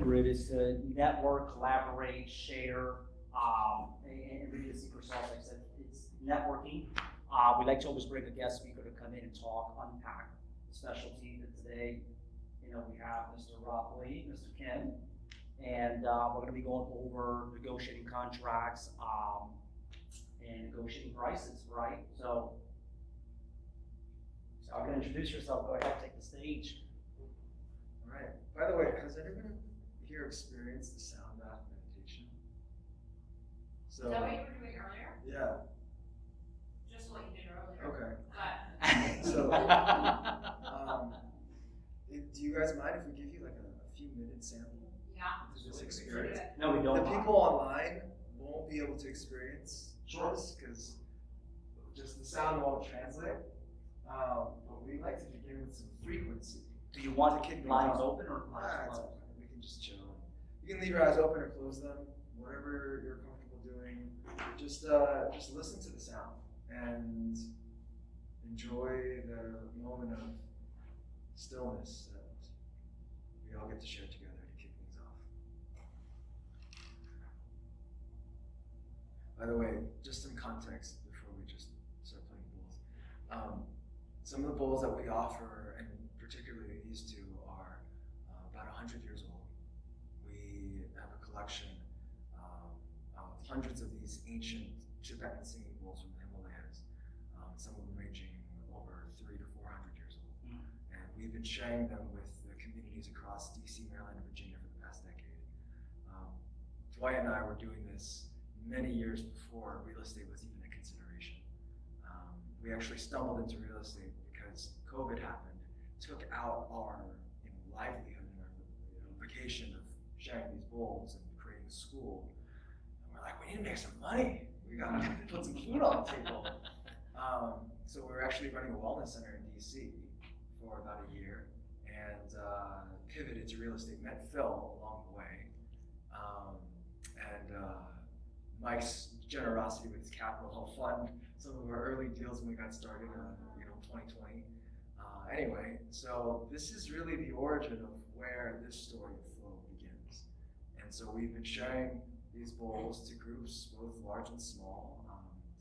group is to network, collaborate, share, and really the secret sauce. Like I said, it's networking. We like to always bring a guest speaker to come in and talk, unpack the specialty. That today, we have Mr. Rob Lee, Mr. Ken, and we're going to be going over negotiating contracts and negotiating prices, right? So I'm going to introduce yourself. Go ahead, take the stage. All right. By the way, has anyone here experienced the sound bath meditation? Is that what you were doing earlier? Yeah. Just what you did earlier. Okay. But So, do you guys mind if we give you like a few minutes sample yeah. to this experience? No, we don't. The people online won't be able to experience this because just the sound won't translate. But we like to begin with some frequency. Do you want to keep the lines open or closed? We can just chill. You can leave your eyes open or close them, whatever you're comfortable doing. Just listen to the sound and enjoy the moment of stillness that we all get to share together to kick things off. By the way, just some context before we just start playing bowls. Some of the bowls that we offer, and particularly these two, are about 100 years old. We have a collection of hundreds of these ancient Tibetan singing bowls from the Himalayas, some of them ranging over 300 to 400 years old. And we've been sharing them with the communities across DC, Maryland, and Virginia for the past decade. Dwight and I were doing this many years before real estate was even a consideration. We actually stumbled into real estate because COVID happened, took out our livelihood and our vacation of sharing these bowls and creating a school. And we're like, we need to make some money. We got to put some food on the table. So we were actually running a wellness center in DC for about a year and pivoted to real estate, met Phil along the way. Mike's generosity with his capital helped fund some of our early deals when we got started in 2020. Anyway, so this is really the origin of where this story of flow begins. And so we've been sharing these bowls to groups, both large and small,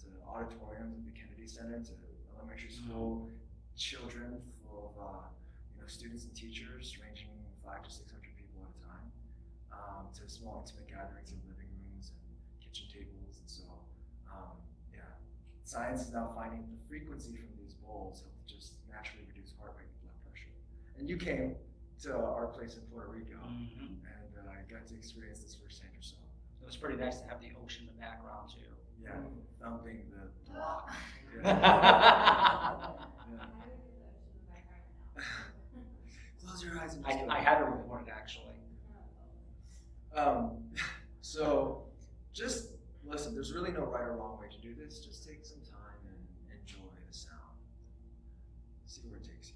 to auditoriums at the Kennedy Center, to elementary school children full of students and teachers ranging 500 to 600 people at a time, to small intimate gatherings in living rooms and kitchen tables. And so, science is now finding the frequency from these bowls help just naturally reduce heart rate and blood pressure. And you came to our place in Puerto Rico and got to experience this firsthand yourself. It was pretty nice to have the ocean in the background too. Yeah, thumping the block. Close your eyes and just I had to record it actually. So just listen, there's really no right or wrong way to do this. Just take some time and enjoy the sound. See where it takes you.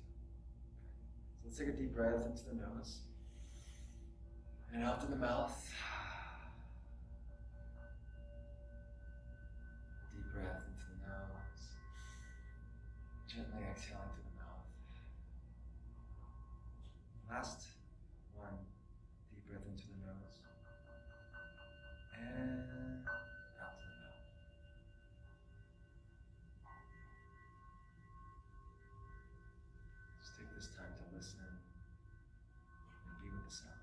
So let's take a deep breath into the nose and out through the mouth. Deep breath into the nose. Gently exhaling through the mouth. Last one. Deep breath into the nose. And out to the mouth. Just take this time to listen and be with the sound.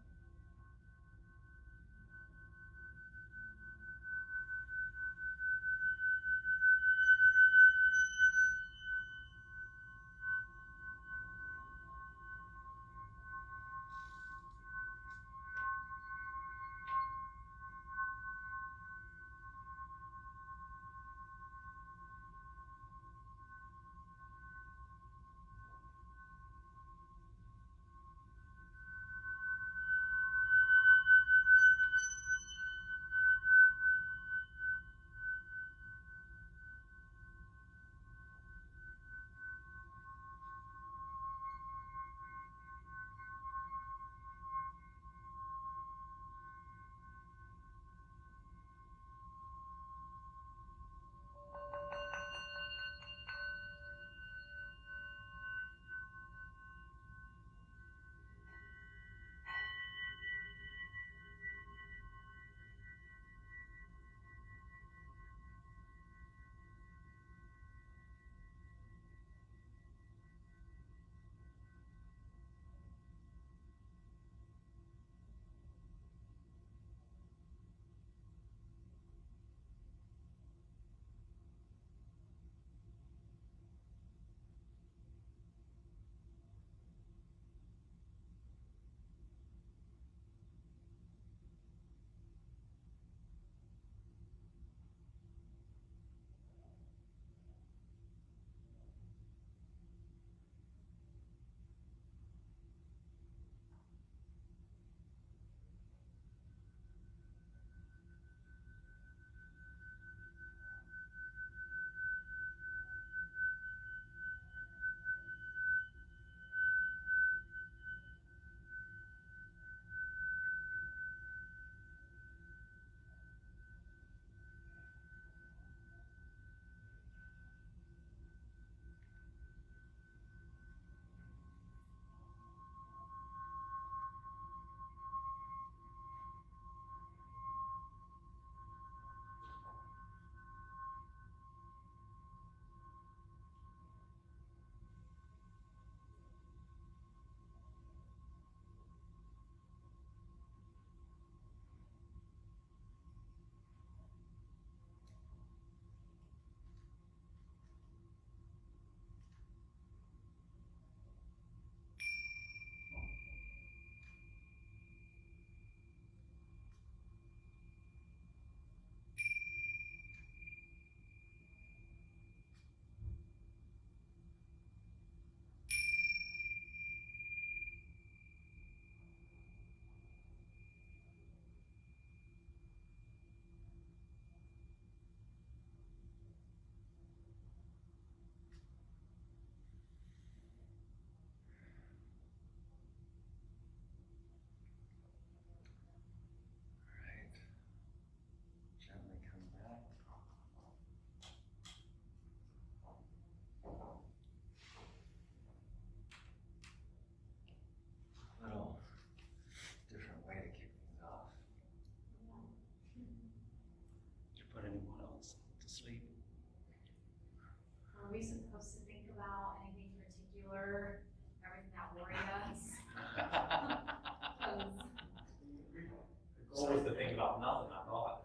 goal was to think about nothing, I thought.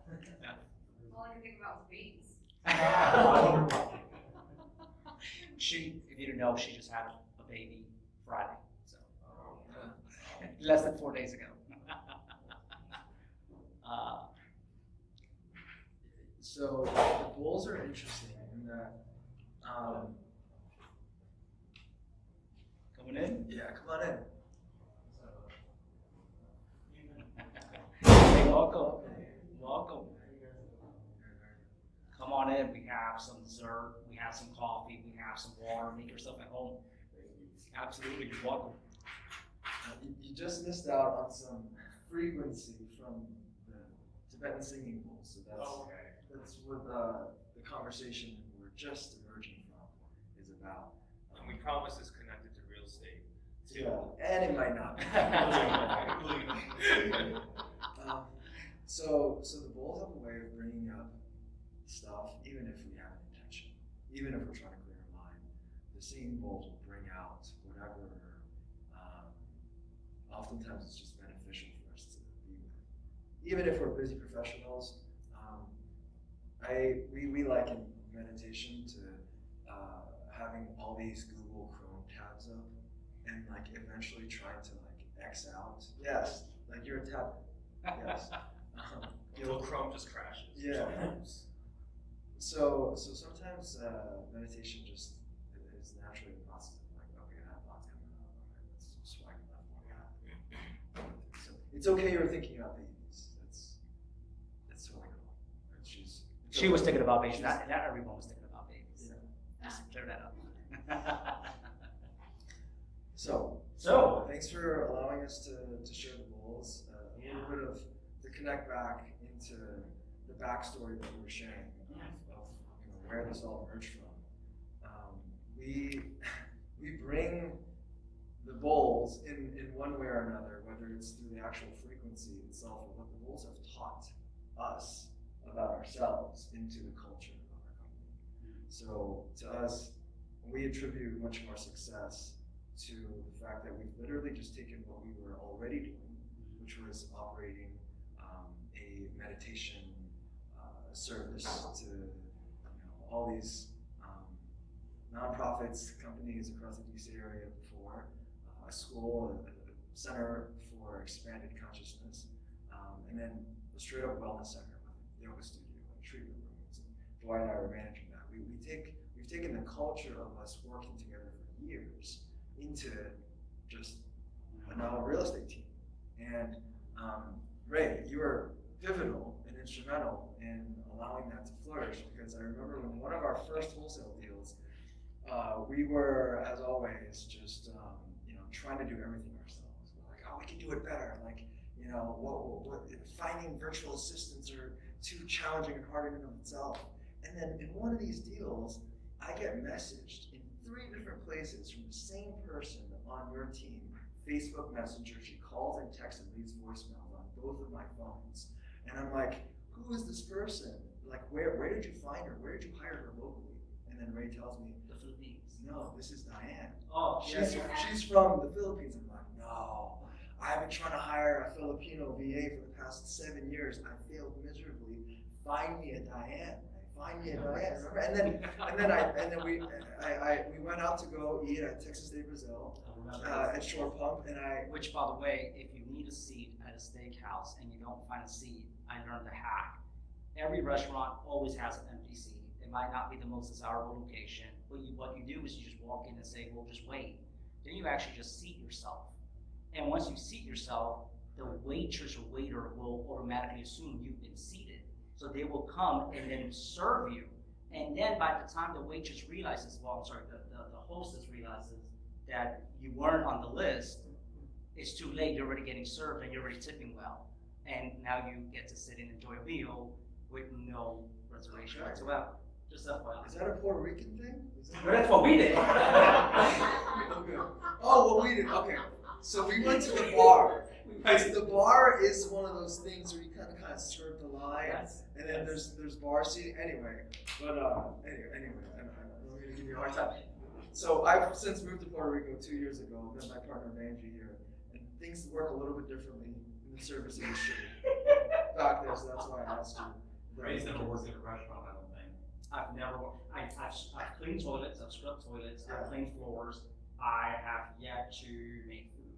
All I can think about was babies. She, if you didn't know, she just had a baby Friday, so less than 4 days ago. So the goals are interesting in that, Coming in? yeah, come on in. Hey, welcome. Welcome. Come on in. We have some dessert, we have some coffee, we have some water. Make yourself at home. Absolutely, you're welcome. You just missed out on some frequency from the Tibetan singing bowl. So that's what the conversation we're just emerging from is about. And we promise it's connected to real estate. Too. Yeah, and it might not. So the bowls have a way of bringing up stuff, even if we have an intention, even if we're trying to clear our mind. The singing bowls will bring out whatever. Oftentimes, it's just beneficial for us to be with, even if we're busy professionals. We liken meditation to having all these Google Chrome tabs up and like eventually trying to like X out. Yes, like you're a tablet. Yes. Until Chrome just crashes. Yeah. So sometimes meditation just is naturally a process of like, okay, I have thoughts coming up. Okay, let's swipe left one out. So it's okay you're thinking about babies. That's totally cool. She was thinking about babies. Not everyone was thinking about babies. Yeah. Just to clear that up. So thanks for allowing us to share the goals. A little bit of to connect back into the backstory that we were sharing of where this all emerged from. We bring the bowls in one way or another, whether it's through the actual frequency itself or what the bowls have taught us about ourselves into the culture of our company. So to us, we attribute much more success to the fact that we've literally just taken what we were already doing, which was operating a meditation service to all these nonprofits, companies across the DC area before, a school, a center for expanded consciousness, and then a straight up wellness center with a yoga studio and treatment rooms. And Dwight and I were managing that. We've taken the culture of us working together for years into just a real estate team. And Ray, you were pivotal and instrumental in allowing that to flourish, because I remember when one of our first wholesale deals, we were, as always, just trying to do everything ourselves. We're like, oh, we can do it better. Like, what finding virtual assistants are too challenging and hard in and of itself. And then in one of these deals, I get messaged in 3 different places from the same person on your team, Facebook Messenger. She calls and texts and leaves voicemails on both of my phones. And I'm like, who is this person? Like, where did you find her? Where did you hire her locally? And then Ray tells me, The Philippines. no, this is Diane. Oh, She's from the Philippines. I'm like, no, I've been trying to hire a Filipino VA for the past 7 years. I failed miserably. Find me a Diane. Find me a Diane. Remember? And then we went out to go eat at Texas de Brazil at Shore Pump, Which, by the way, if you need a seat at a steakhouse and you don't find a seat, I learned a hack. Every restaurant always has an empty seat. It might not be the most desirable location, but what you do is you just walk in and say, well, just wait. Then you actually just seat yourself. And once you seat yourself, the waitress or waiter will automatically assume you've been seated. So they will come and then serve you. And then by the time the waitress realizes, the hostess realizes that you weren't on the list, it's too late, you're already getting served and you're already tipping well. And now you get to sit and enjoy a meal with no reservation whatsoever. Just FYI. Is that a Puerto Rican thing? But that's what we did. Okay. Oh, what we did. Okay. So we went to the bar. Because the bar is one of those things where you kind of skirt the line, and then there's bar seating. Anyway, but anyway, I'm going to give you a hard time. So I've since moved to Puerto Rico 2 years ago. Met my partner Angie here, and things work a little bit differently in the service industry. back there, so that's why I asked you. Ray's never worked in a restaurant, I don't think. I've never, I've cleaned toilets, I've scrubbed toilets, Yeah. I've cleaned floors. I have yet to make food.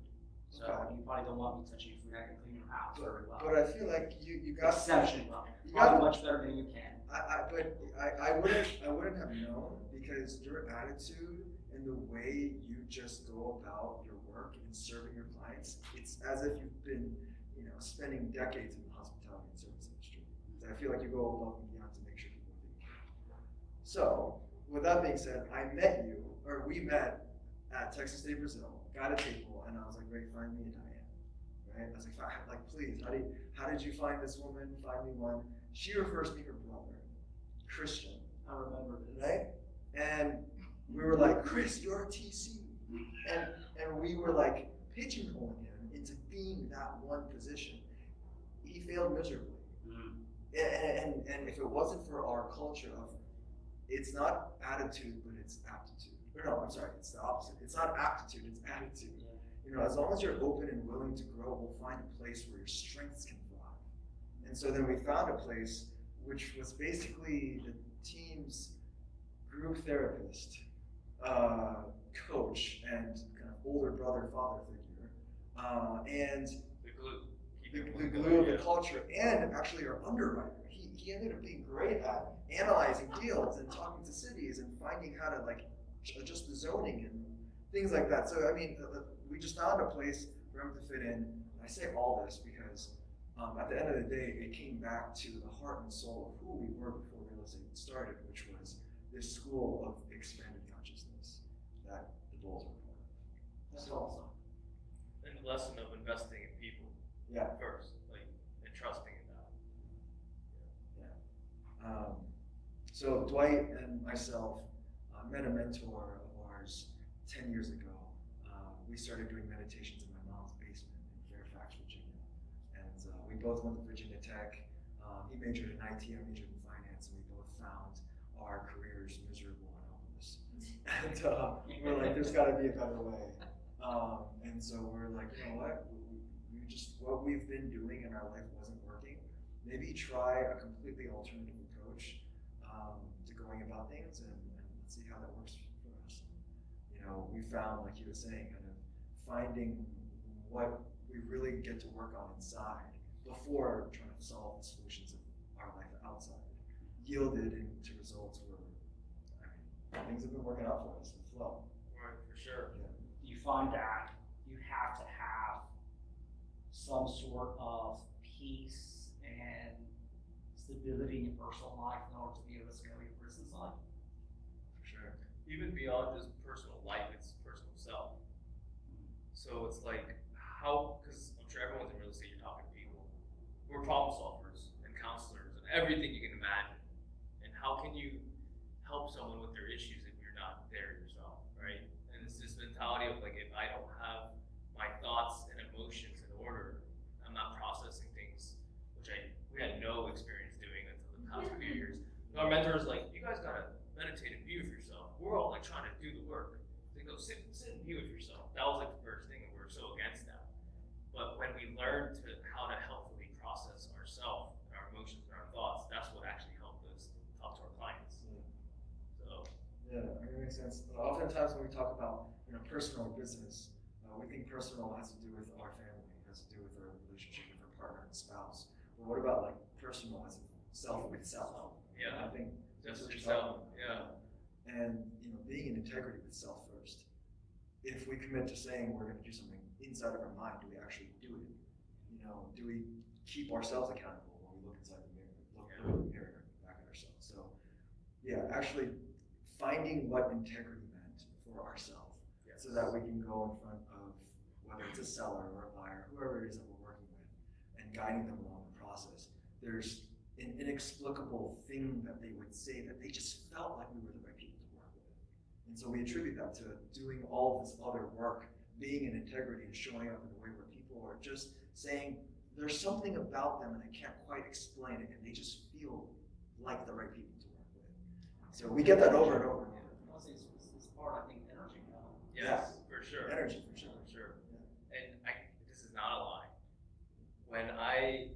So Okay. you probably don't want me touching your food. I can clean your house very well. But I feel like you got Exceptionally well. You Probably got- much better than you can. I wouldn't have known because your attitude and the way you just go about your work and serving your clients, it's as if you've been, spending decades in the hospitality and service industry. So I feel like you go above and beyond to make sure people are taken care of. So, with that being said, we met at Texas State Brazil, got a table, and I was like, Ray, find me a Diane, right? I was like, please, how did you find this woman? Find me one. She refers me her brother, Christian. I remember this. Right? And we were like, Chris, you're a TC. And we were like pigeonholing him into being that one position. He failed miserably. And if it wasn't for our culture of, it's not attitude, but it's aptitude. Or no, I'm sorry, it's the opposite. It's not aptitude, it's attitude. As long as you're open and willing to grow, we'll find a place where your strengths can thrive. And so then we found a place which was basically the team's group therapist, coach, and kind of older brother, father figure, and The glue. the glue of the culture, and actually our underwriter. He ended up being great at analyzing deals and talking to cities and finding how to adjust the zoning and things like that. So I mean, we just found a place for him to fit in. And I say all this because at the end of the day, it came back to the heart and soul of who we were before real estate started, which was this school of expanded consciousness that the Bulls were part of. That's awesome. And the lesson of investing in people Yeah. first, and trusting in that. So Dwight and myself met a mentor of ours 10 years ago. We started doing meditations in my mom's basement in Fairfax, Virginia. And we both went to Virginia Tech. He majored in IT, I majored in finance, and we both found our careers miserable and hopeless. And we're like, there's gotta be a better way. And so we're like, you know what? What we've been doing in our life wasn't working. Maybe try a completely alternative approach to going about things and let's see how that works for us. We found, like you were saying, kind of finding what we really get to work on inside before trying to solve the solutions of our life outside yielded into results where, things have been working out for us with flow. Right, for sure. You find that you have to have some sort of peace and stability in your personal life in order to be able to scale your business life. For sure. Even beyond just personal life, it's personal self. So it's like, because I'm sure everyone's in real estate, you're talking to people. We're problem solvers and counselors and everything you can imagine. And how can you help someone with their issues if you're not there yourself, right? And it's this mentality of if I don't have my thoughts and emotions in order, I'm not processing things, which we had no experience doing until the past few years. Our mentor was like, you guys gotta meditate and be with yourself. We're all trying to do the work. They go, sit and be with yourself. That was the first thing, and we were so against that. But when we learned how to healthfully process ourselves, our emotions and our thoughts, that's what actually helped us talk to our clients. So Yeah, it makes sense. Oftentimes when we talk about personal or business, we think personal has to do with our family, has to do with our relationship with our partner and spouse. But what about personal as self with self? yeah, I think just what you're yourself. talking Yeah. about. And being in integrity with self first. If we commit to saying we're going to do something inside of our mind, do we actually do it? Do we keep ourselves accountable when we look inside the mirror, look in the mirror back at ourselves? So, yeah, actually finding what integrity meant for ourselves, so that we can go in front of whether it's a seller or a buyer, whoever it is that we're working with, and guiding them along the process. There's an inexplicable thing that they would say that they just felt like we were the right people to work with. And so we attribute that to doing all this other work, being in integrity and showing up in a way where people are just saying there's something about them and I can't quite explain it, and they just feel like the right people to work with. So we get that over and over and over. Honestly, it's part, I think, energy. Yes, for sure. Energy, for sure. For sure. And this is not a lie. When I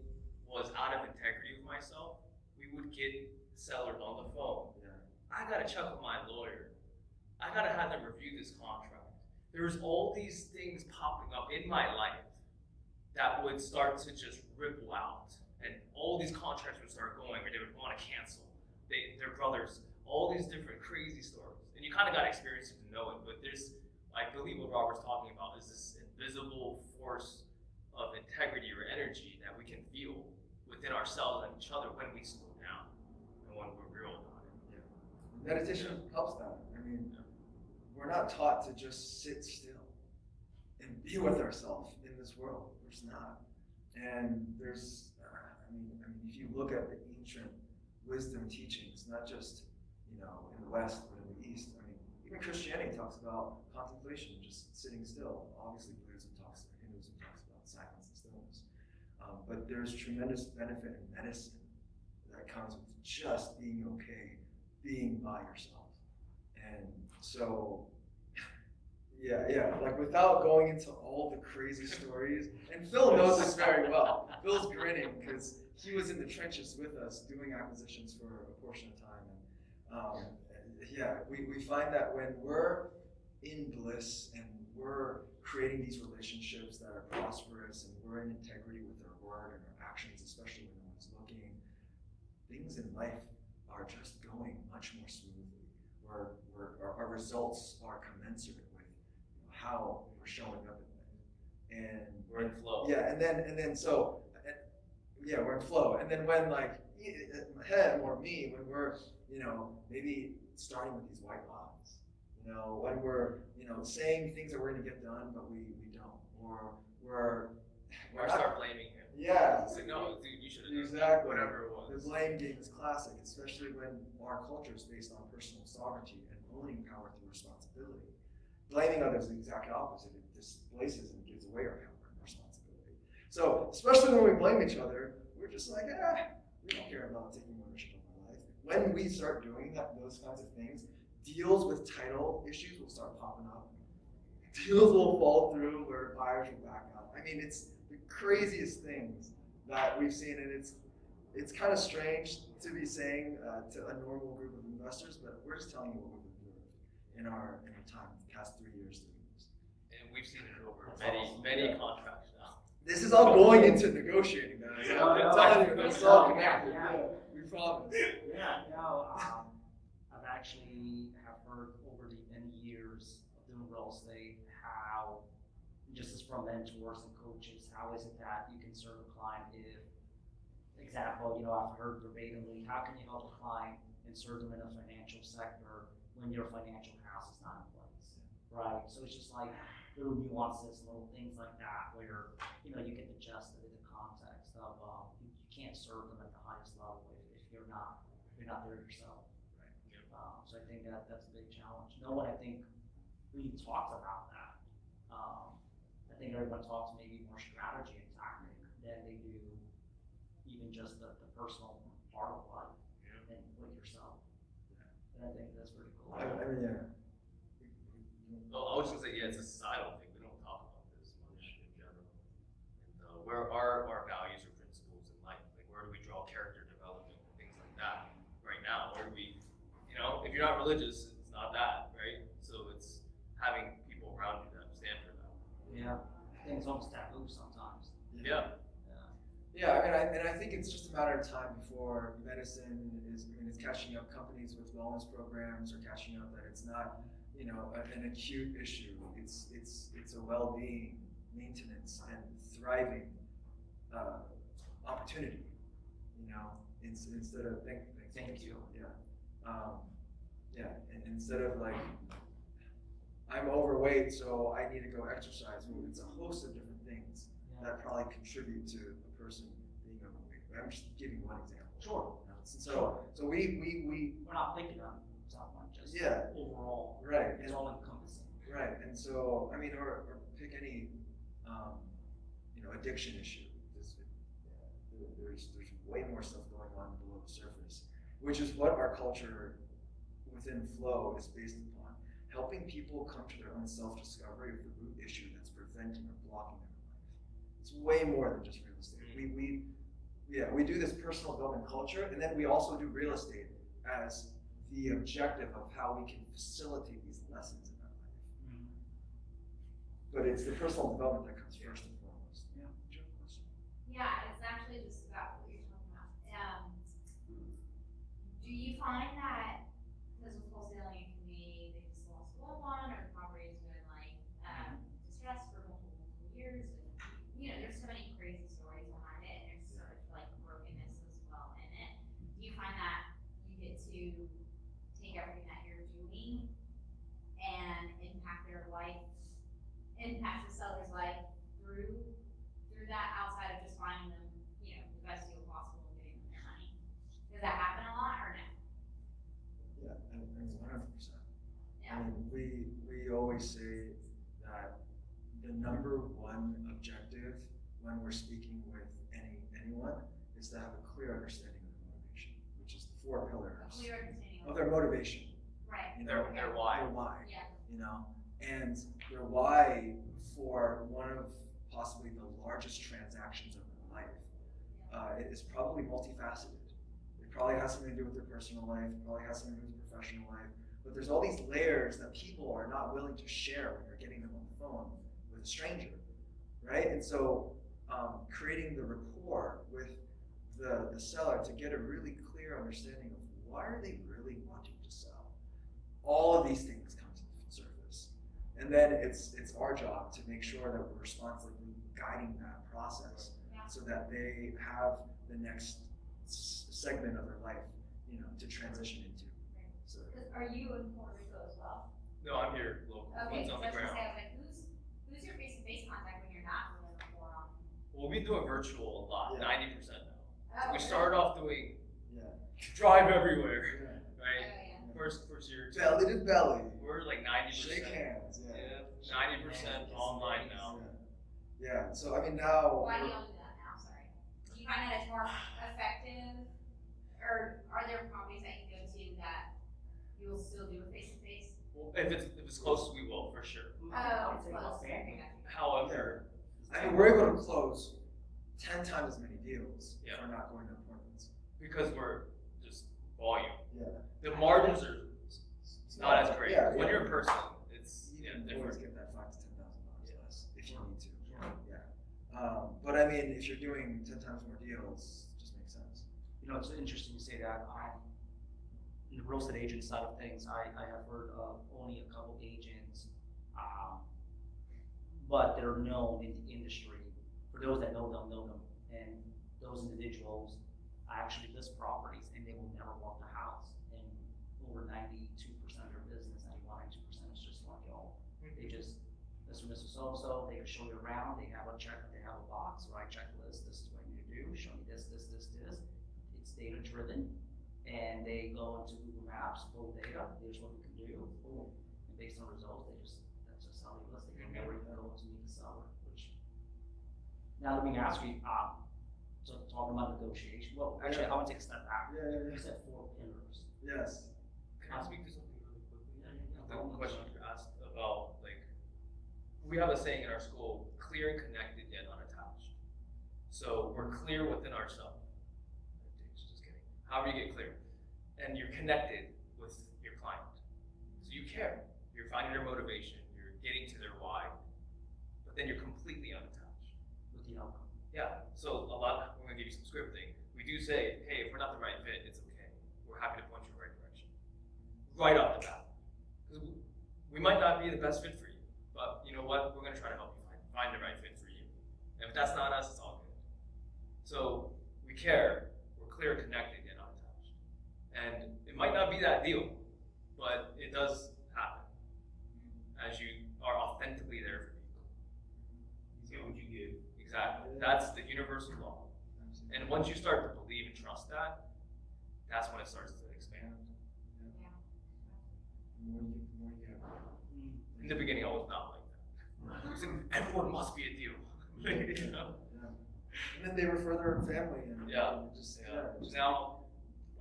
was out of get sellers on the phone. Yeah. I gotta check with my lawyer. I gotta have them review this contract. There's all these things popping up in my life that would start to just ripple out, and all these contracts would start going, or they would want to cancel. Their brothers, all these different crazy stories, and you kind of got to experience it to know it. But there's, I believe, what Robert's talking about is this invisible force of integrity or energy that we can feel within ourselves and each other when we slow down and when we're real about it. Yeah. Meditation helps that. I mean, we're not taught to just sit still and be with ourselves in this world. We're just not. And there's, I mean, if you look at the ancient wisdom teachings, not just, in the West, but in the East, even Christianity talks about contemplation, just sitting still. Obviously, Hinduism talks about silence and stillness. But there's tremendous benefit in medicine that comes with just being okay, being by yourself. And so, yeah, like without going into all the crazy stories, and Phil knows this very well. Phil's grinning because he was in the trenches with us doing acquisitions for a portion of time. And we find that when we're in bliss and we're creating these relationships that are prosperous and we're in integrity with our word and our actions, especially when no one's looking, things in life are just going much more smoothly. Our results are commensurate with how we're showing up in life. And We're in flow. Yeah, and then so we're in flow. And then when like him or me, when we're maybe starting with these white lies, when we're saying things that we're going to get done, but we don't, or we're start blaming him. Yeah. It's like, no, dude, you should have done Exactly. whatever it was. The blame game is classic, especially when our culture is based on personal sovereignty and owning power through responsibility. Blaming others is the exact opposite. It displaces and gives away our power and responsibility. So, especially when we blame each other, we're just like, we don't care about taking ownership of our life. When we start doing those kinds of things, deals with title issues will start popping up. Deals will fall through where buyers will back out. It's the craziest things that we've seen, and it's kind of strange to be saying to a normal group of investors, but we're just telling you what we've observed in our time, the past 3 years. And we've seen it over many contracts now. This is all going into negotiating, guys. I'm telling you, it's all connected. Yeah. We promise. I've actually have heard over the many years of doing real estate how, just as from mentors and coaches, how is it that you can serve a client if, example, I've heard verbatimly, how can you help a client and serve them in a financial sector when your financial house is not in place, right? So it's just like little nuances, little things like that where, you get the gist of it, the context of, you can't serve them at the highest level if you're not there yourself. Right. Yep. So I think that's a big challenge. No one, I think, really talks about that. I think everyone talks maybe more strategy and tactic than they do even just the personal part of life and with yourself. And I think that's pretty cool. Well, I was just gonna say, it's a societal thing. We don't talk about this much in general. And where are our values or principles in life? Like, where do we draw character development and things like that? Right now, where do we, if you're not religious, it's not that, right? So it's having people around you that stand for that. Yeah, I think it's almost taboo sometimes. Yeah. I think it's just a matter of time before medicine is catching up. Companies with wellness programs are catching up that it's not, an acute issue. It's a well-being, maintenance, and thriving opportunity. Instead of Thank you. And instead of like, I'm overweight, so I need to go exercise. Well, it's a host of different things that probably contribute to a person being overweight. I'm just giving one example. Sure. So we We're not thinking of someone, just overall. Right. It's all encompassing. Right. And so or pick any addiction issue. There's way more stuff going on below the surface, which is what our culture within flow is based upon. Helping people come to their own self-discovery of the root issue that's preventing or blocking them in life. It's way more than just real estate. we do this personal development culture, and then we also do real estate as the objective of how we can facilitate these lessons in our life. But it's the personal development that comes first and foremost. Yeah. Do you have a question? Yeah, it's actually just about what you're talking about. Do you find that, because with wholesaling, it can be they just lost a loved one, or the property has been like distressed for multiple years, and there's so many crazy stories behind it, and there's so much like brokenness as well in it. Do you find that you get to take everything that you're doing and impact their life, impact the seller's life through that, outside of just finding them, the best deal possible and getting them their money? Does that happen a lot or no? Yeah, and 100%. Yeah. I mean, we always say that the number one objective when we're speaking with anyone is to have a clear understanding of their motivation, which is the 4 pillars A clear understanding of their motivation. Right. Their why. Their why. Yeah. And their why for one of possibly the largest transactions of their life it is probably multifaceted. It probably has something to do with their personal life, it probably has something to do with their professional life, but there's all these layers that people are not willing to share when you're getting them on the phone with a stranger, right? And so creating the rapport with the seller to get a really clear understanding of why are they really wanting to sell. All of these things come to the surface. And then it's our job to make sure that we're responsibly guiding that process so that they have the next segment of their life, to transition into. So, Are you in Puerto Rico as well? No, I'm here local. Okay, Boots so on I the was gonna ground. say, I was like, who's your face-to-face contact when you're not doing the report on? Well, we do a virtual a lot, Yeah. 90% now. Oh, We started off doing yeah. drive everywhere, Oh, right? yeah. First year, Belly to belly. we're like 90%. Shake hands. Yeah, 90% online now. Yeah. So I mean now. Why do y'all do that now? Sorry. Do you find that it's more effective, or are there properties that you go to that you will still do a face-to-face? Well, if it's close, we will for sure. Oh, I would it's say about close. family. Okay, gotcha. However, I mean, we're able to close 10 times as many deals if Yeah. we're not going to appointments. because we're just volume, Yeah. the margins are not as great. Yeah, When yeah. you're in person, it's You can always different. get that $5,000 to $10,000 Yeah. less if you need to. Yeah. Yeah. But I mean, if you're doing 10 times more deals, it just makes sense. It's interesting you say that. In the real estate agent side of things, I have heard of only a couple agents, but they're known in the industry. For those that know them, and those individuals actually list properties and they will never walk the house. And over 92% of their business, 91, 92% is just like, they just, Mr. So-and-so, they can show you around, they have a box, right, checklist, this is what you need to do, show me this. It's data driven, and they go into Google Maps, pull data, here's what we can do, boom. And based on results, that's just how they list it, they never even go to meet the seller, which. Now let me ask you, so talking about negotiation, well, actually, I want to take a step back. Yeah. You said 4 pillars. Yes. Can I speak to something really quickly? Yeah. The question you asked about, we have a saying in our school, clear and connected yet unattached. So we're clear within ourselves. Just kidding. However you get clear. And you're connected with your client. So you care. You're finding their motivation. You're getting to their why. But then you're completely unattached. With the outcome. Yeah. So we're going to give you some scripting. We do say, hey, if we're not the right fit, it's okay. We're happy to point you in the right direction. Right off the bat. Because we might not be the best fit for you. But you know what? We're going to try to help you find the right fit for you. And if that's not us, it's all good. So we care. We're clear, connected, yet unattached. And it might not be that deal, but it does happen as you are authentically there for people. You get what you give. Exactly. That's the universal law. And once you start to believe and trust that, that's when it starts to expand. Yeah. The more you have. In the beginning, I was not like that. I was like, everyone must be a deal. You know? Yeah. And then they refer their family and Yeah. just Now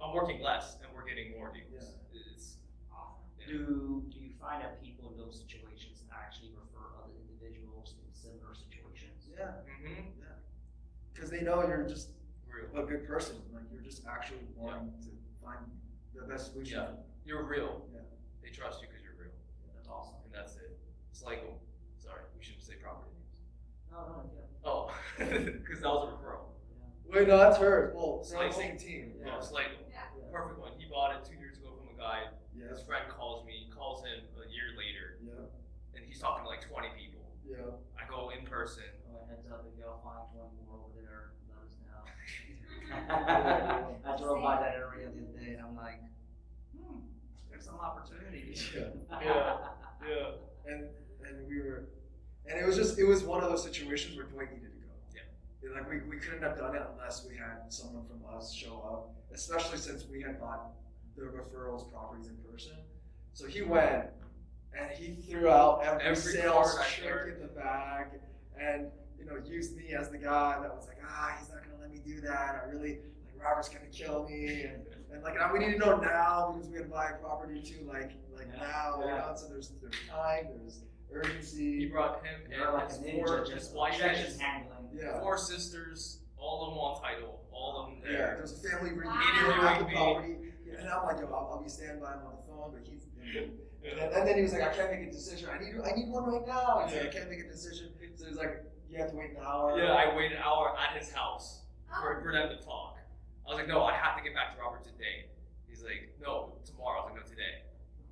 I'm working less and we're getting more deals. Yeah. It's Awesome. yeah. Do you find that people in those situations actually refer other individuals in similar situations? Yeah. Mm-hmm. Because they know you're just We're real. but good person. Like you're just actually wanting to find the best solution. Yeah. You're real. Yeah. They trust you because you're real, That's awesome. and that's it. It's like, sorry, we shouldn't say property names. No, yeah. Oh, because that was a referral. Wait, no, that's hers. Well, Slicing. same team. Yeah, it's like Yeah. perfect one. He bought it 2 years ago from a guy. Yeah. His friend calls me, calls him a year later, Yeah. and he's talking to like 20 people. Yeah. I go in person. Oh, heads up, if y'all find 20 more over there, let us know. I drove by that area the other day and I'm like, there's some opportunities. Yeah. And it was one of those situations where Dwight needed to go. Yeah. Like we couldn't have done it unless we had someone from us show up, especially since we had bought the referrals properties in person. So he went and he threw out every sales card I trick heard. in the bag, and used me as the guy that was like, he's not gonna let me do that. Robert's gonna kill me, and we need to know now because we had to buy a property too, now, So there's time, there's urgency. He brought him You're like and a his ninja, his just wife, objection handling. Yeah. 4 sisters, all of them on title, all of them Yeah, there. there's a family reunion Wow. at the property, and I'm like, I'll be standing by him on the phone, but he's. And then he was like, I can't make a decision. I need one right now. He's like, I can't make a decision. So he's like, you have to wait an hour. Yeah, I waited an hour at his house Oh. for them to talk. I was like, no, I have to get back to Robert today. He's like, no, tomorrow. I was like, no, today.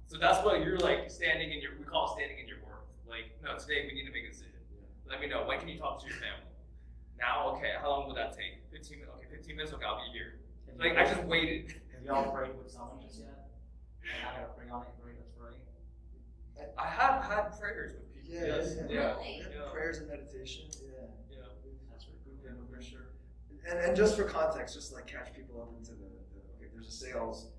So that's what you're like we call it standing in your worth. Like, no, today we need to make a decision. Let me know. When can you talk to your family? Now, okay, how long will that take? 15 minutes. Okay, 15 minutes. Okay, I'll be here. Like, I just waited. Have y'all prayed with someone just yet? I gotta pray on it, let's pray. I have had prayers with people. Yeah, Yes. yeah. Really? Yeah. Prayers and meditation. Yeah. That's pretty cool. Yeah, no, for sure. And just for context, just like catch people up into okay, there's a sales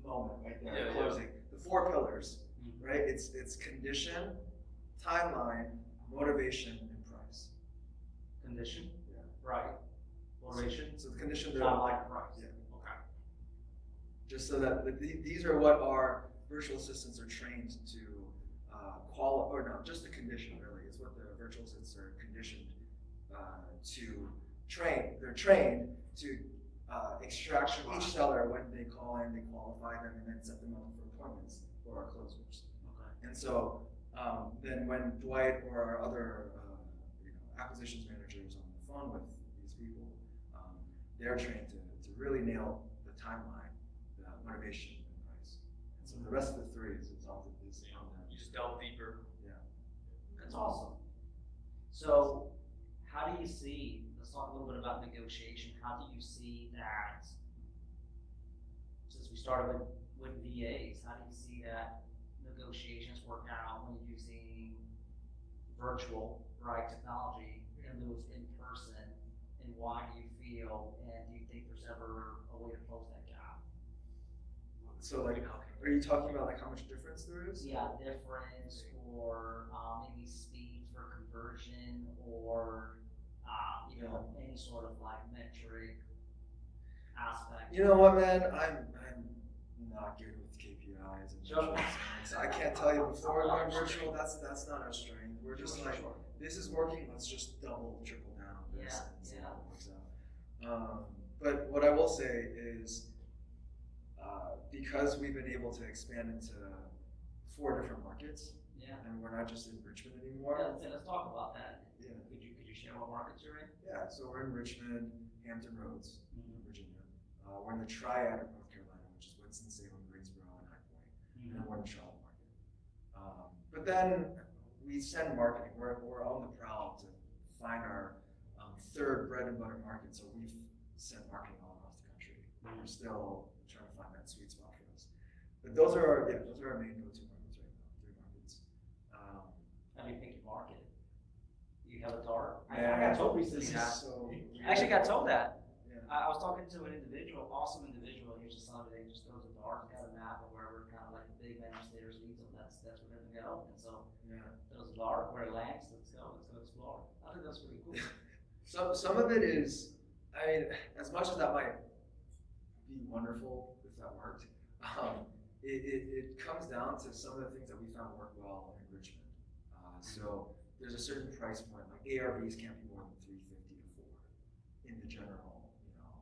moment right there, Yeah, closing. The 4 pillars, Mhm. right? It's condition, timeline, motivation, and price. Condition, Yeah. right. Motivation, So the condition, not like price. Yeah. Okay. just so that these are what our virtual assistants are trained to just the condition really is what the virtual assistants are conditioned to train. They're trained to extract from each seller when they call in, they qualify them, and then set them up for appointments for our closers. Okay. And so then when Dwight or our other acquisitions managers on the phone with these people, they're trained to really nail the timeline, the motivation, and price. And so the rest of the 3 is on them. You just delve deeper. That's awesome. So, how do you see, let's talk a little bit about negotiation. How do you see that, since we started with VAs, how do you see that negotiations work out when you're using virtual, right, technology and those in person? And why do you feel, and do you think there's ever a way to close that gap? So are you talking about how much difference there is? Yeah, difference or maybe speed for conversion or any sort of metric aspect. You know what, man? I'm not good with KPIs and Sure. metrics. So I can't tell you before we went virtual. That's not our strength. We're just Sure. this is working. Let's just double, triple down on this Yeah, and see yeah. how it works out. But what I will say is, because we've been able to expand into 4 different markets, Yeah. and we're not just in Richmond anymore. Let's talk about that. Yeah. Could you share what markets you're in? Yeah. So we're in Richmond, Hampton Roads, Mhm. Virginia. We're in the Triad of North Carolina, which is Winston-Salem, Greensboro, and High Point. And then we're in the Charlotte market. But then we send marketing. We're on the prowl to find our 3rd bread and butter market. So we've sent marketing all across the country. We're still trying to find that sweet spot for us. But those are our main go-to markets right now. 3 markets. How do you think you market? Do you have a target? I Man, got told recently this is that. so I actually got told that. Yeah. I was talking to an individual, awesome individual. He was just somebody that just throws a dart, got a map of wherever kind of the big managers leads them. That's where they're gonna go. And so Yeah. throws a dart where it lands. Let's go explore. I think that's pretty cool. Some of it is, I mean, as much as that might be wonderful if that worked, it comes down to some of the things that we found work well in Richmond. So there's a certain price point, like ARVs can't be more than $350 to $400 in the general,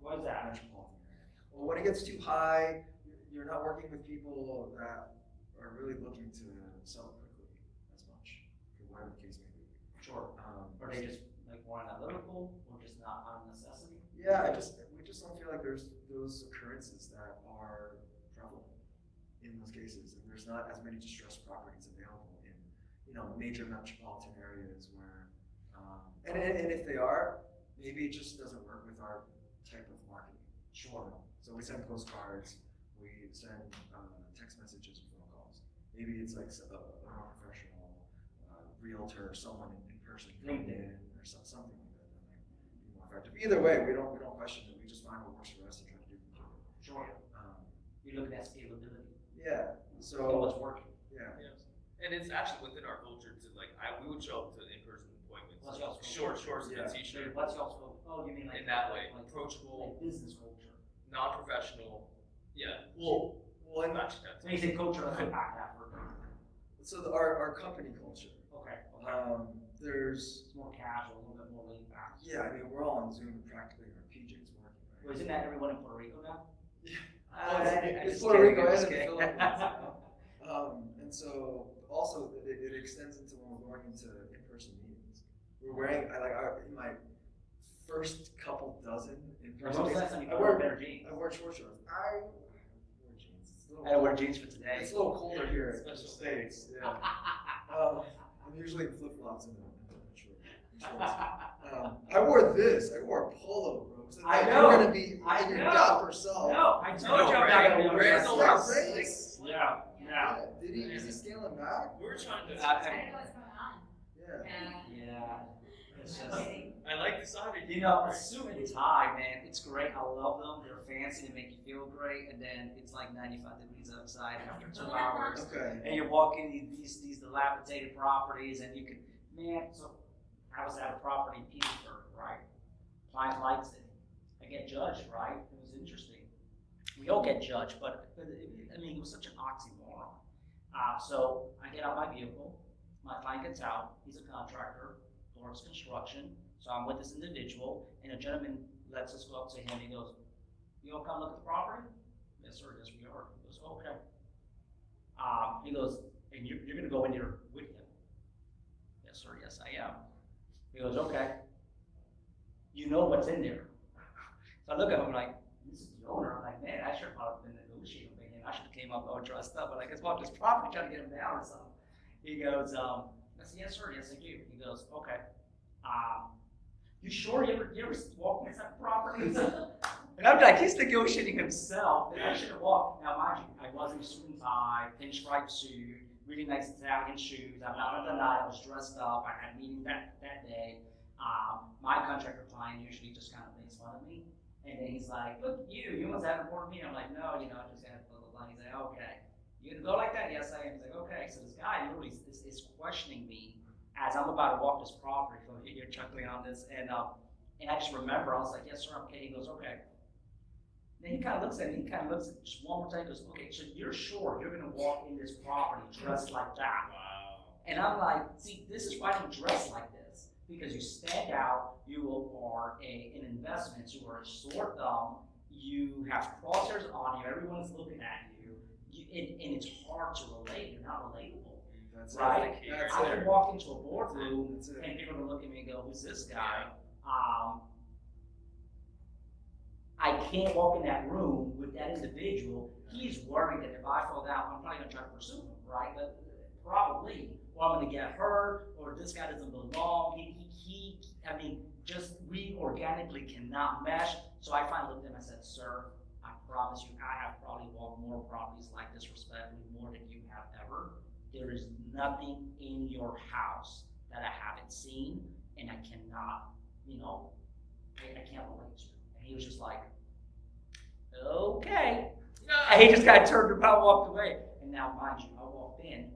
What is that? Metropolitan area. Well, when it gets too high, you're not working with people that are really looking to sell quickly as much, or whatever the case may be. Sure. Are they just like more analytical or just not out of necessity? Yeah, we just don't feel like there's those occurrences that are prevalent in those cases, and there's not as many distressed properties available in major metropolitan areas where, and if they are, maybe it just doesn't work with our type of marketing. Sure. So we send postcards, we send text messages, phone calls. Maybe it's like a more professional realtor, someone in person coming in, or something like that that might be more effective. Either way, we don't question it. We just find what works for us and try to do it. Sure. You're looking at scalability. Yeah. So So what's working? yeah. Yes. And it's actually within our culture to we would show up to in-person appointments. What's y'all's Shorts and Yeah. a t-shirt. What's y'all's goal? Oh, you mean like In that way, like approachable, business culture. non-professional. Yeah. Well, Well, and actually, When you say culture, let's unpack that for a minute. so our company culture. Okay. There's It's more casual, a little bit more laid back. I mean we're all on Zoom practically in our PJs working. Well, isn't that everyone in Puerto Rico now? It's Puerto Rico and the Philippines. And so also it extends into when we're going into in-person meetings. We're wearing in my first couple dozen in-person Most of meetings, the time you I wear wear better jeans. I wear short shorts. I wear jeans. It's a little I had to wear jeans for today. It's a little colder here in the Special States. Yeah. I'm usually in flip-flops and shorts. I wore this. I wore a polo, bro. So I like, know. You're gonna be I your know. dapper self. No, I told you I'm Ray, not gonna be Ray's able always to Ray's- Yeah, yeah. Did he? Is he scaling back? we're trying to. I don't know what's going on. Yeah. Yeah. It's I'm just, kidding. I like the side of you know, a suit and tie, man, it's great. I love them. They're fancy. They make you feel great. And then it's like 95 degrees outside after 2 hours. Okay. And you're walking these dilapidated properties, and you can, man. So I was at a property in Petersburg, right? Client likes it. I get judged, right? It was interesting. We all get judged, but I mean, it was such an oxymoron. So I get out my vehicle. My client gets out. He's a contractor, works construction. So I'm with this individual, and a gentleman lets us go up to him. He goes, "You all come look at the property?" "Yes, sir. Yes, we are." He goes, "Okay." He goes, "And you're going to go in there with him?" "Yes, sir. Yes, I am." He goes, "Okay. You know what's in there." So I look at him like, "This is the owner." I'm like, "Man, I should have probably been negotiating with him. I should have came up all dressed up, but I guess walk this property trying to get him down or something." He goes, I said, "Yes, sir. Yes, I do." He goes, "Okay. You sure you ever walked inside the property?" And I'm like, he's negotiating himself, and I should have walked. Now, mind you, I was in suit and tie, pinstripe suit, really nice Italian shoes. I'm not gonna deny I was dressed up. I had a meeting that day. My contractor client usually just kind of makes fun of me. And then he's like, "Look, you must have an important meeting." I'm like, "No, I just had blah, blah, blah." He's like, "Okay. You gonna go like that?" "Yes, I am." He's like, "Okay." So this guy literally is questioning me as I'm about to walk this property. So you're chuckling on this. And I just remember, I was like, "Yes, sir, I'm okay." He goes, "Okay." Then he kind of looks at me, just one more time, he goes, "Okay, so you're sure you're gonna walk in this property dressed like that?" Wow. And I'm like, "See, this is why I don't dress like this. Because you stand out, you are an investment, you are a sore thumb, you have crosshairs on you, everyone's looking at you, and it's hard to relate, you're not relatable." That's Right? it. That's I it. could walk into a boardroom That's it. and people are gonna look at me and go, "Who's this guy?" I can't walk in that room with that individual. He's worried that if I fall down, I'm probably gonna try to pursue him, right? But probably, or I'm gonna get hurt, or this guy doesn't belong. We organically cannot mesh. So I finally looked at him and I said, "Sir, I promise you, I have probably walked more properties like this respectfully, more than you have ever. There is nothing in your house that I haven't seen, and I cannot, I can't relate to." And he was just like, "Okay." And he just kind of turned around, walked away. And now, mind you, I walked in,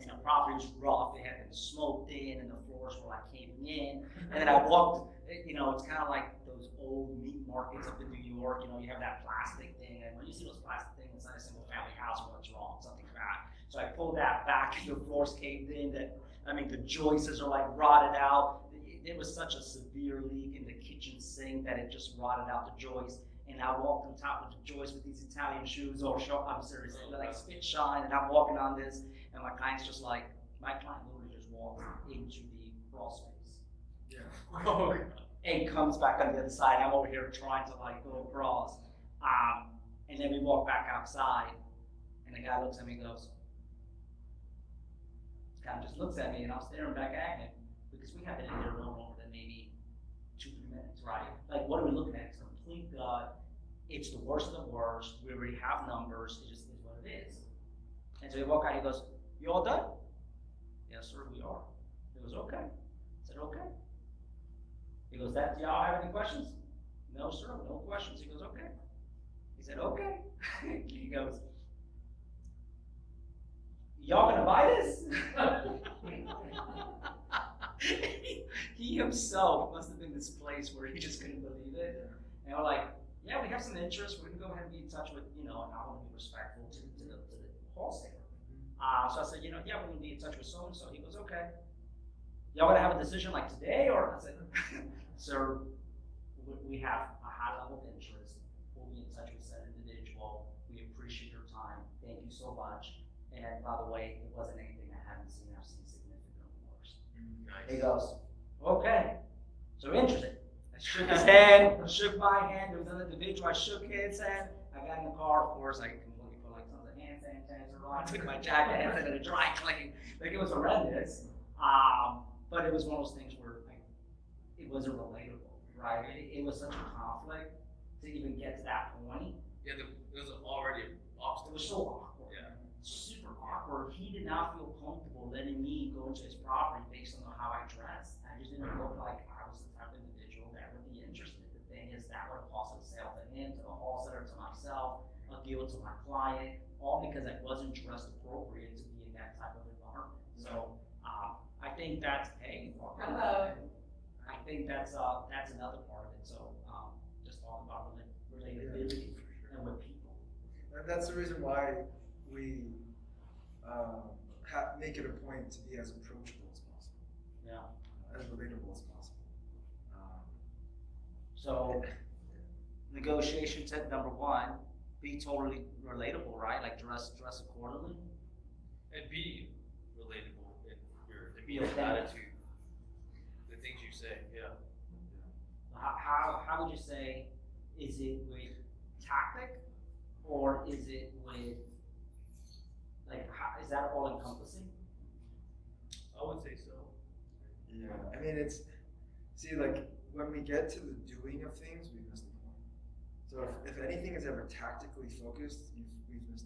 and the property was rough. It had been smoked in, and the floors were like caving in. And then I walked, it's kind of like those old meat markets up in New York. You have that plastic thing, and when you see those plastic things inside a single family house, what's wrong? Something's bad. So I pulled that back, and the floors caved in. The joists are like rotted out. There was such a severe leak in the kitchen sink that had just rotted out the joist. And I walked on top of the joist with these Italian shoes, I'm serious, like spit shine, and I'm walking on this, and my client literally just walked into the crawl space. Yeah. Oh, And comes back on the other side. I'm over here trying to like go across. And then we walk back outside, and the guy looks at me and goes, kind of just looks at me, and I'm staring back at him because we have been in there no longer than maybe 2-3 minutes, right? Like, what are we looking at? It's complete gut. It's the worst of the worst. We already have numbers. It just is what it is. And so he walked out. He goes, "You all done?" "Yes, sir, we are." He goes, "Okay." I said, "Okay." He goes, "Do y'all have any questions?" "No, sir, no questions." He goes, "Okay." He said, "Okay." He goes, "Y'all gonna buy this?" He himself must have been this place where he just couldn't believe it. And we're like, "Yeah, we have some interest. We're gonna go ahead and be in touch with, and I want to be respectful to the wholesaler." So I said, "Yeah, we're gonna be in touch with so and so." He goes, "Okay. Y'all gonna have a decision like today?" Or I said, "Sir, we have a high level of interest. We'll be in touch with said individual. We appreciate your time. Thank you so much. And by the way, it wasn't anything I haven't seen. I've seen significantly worse." nice. He goes, "Okay, so interested." I shook his hand, shook my hand. There was another individual. I shook his hand. I got in the car, of course. I completely put like tons of hand sanitizer on. Took my jacket and sent it to dry clean. Like, it was horrendous. But it was one of those things where it wasn't relatable, right? It was such a conflict to even get to that point. Yeah, it was already an It obstacle. was so awkward. Yeah. Super awkward. He did not feel comfortable letting me go into his property based on how I dressed. I just didn't look like I was the type of individual that would be interested. The thing is, that would have cost a sale to him, to the wholesaler, to myself, a deal to my client, all because I wasn't dressed appropriate to be in that type of environment. So I think that's Hello. I think that's another part of it. So just talk about relatability and with people. And that's the reason why we make it a point to be as approachable as possible, Yeah. as relatable as possible. So negotiation tip number 1, be totally relatable, right? Like dress accordingly. And be relatable in your Be authentic. attitude, the things you say. Yeah. How would you say, is it with tactic or is it with, like, is that all encompassing? I would say so. Yeah, I mean, like, when we get to the doing of things, we've missed the point. So if anything is ever tactically focused, we've missed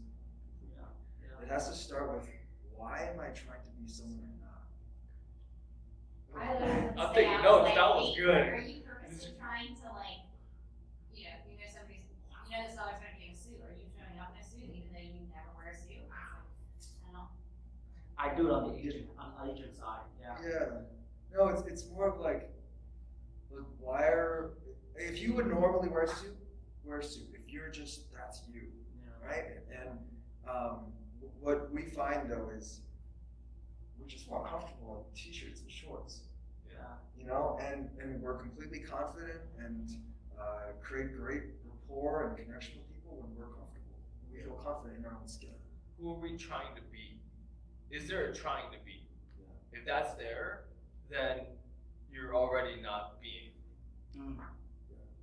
the point. Yeah. It has to start with, why am I trying to be someone I'm not? I literally I'm say, taking I notes. like, That was "Wait, good." Are you purposely trying to, like, somebody's, this other's gonna be in a suit? Are you showing up in a suit even though you never wear a suit? I don't know. I do it on the agent side. Yeah. Yeah. No, it's more of like, look, if you would normally wear a suit, wear a suit. If you're just, that's you, right? And what we find though is we're just more comfortable in t-shirts and shorts, Yeah. and we're completely confident and create great rapport and connection with people when we're comfortable. We feel confident in our own skin. Who are we trying to be? Is there a trying to be? Yeah. If that's there, then you're already not being. Mm.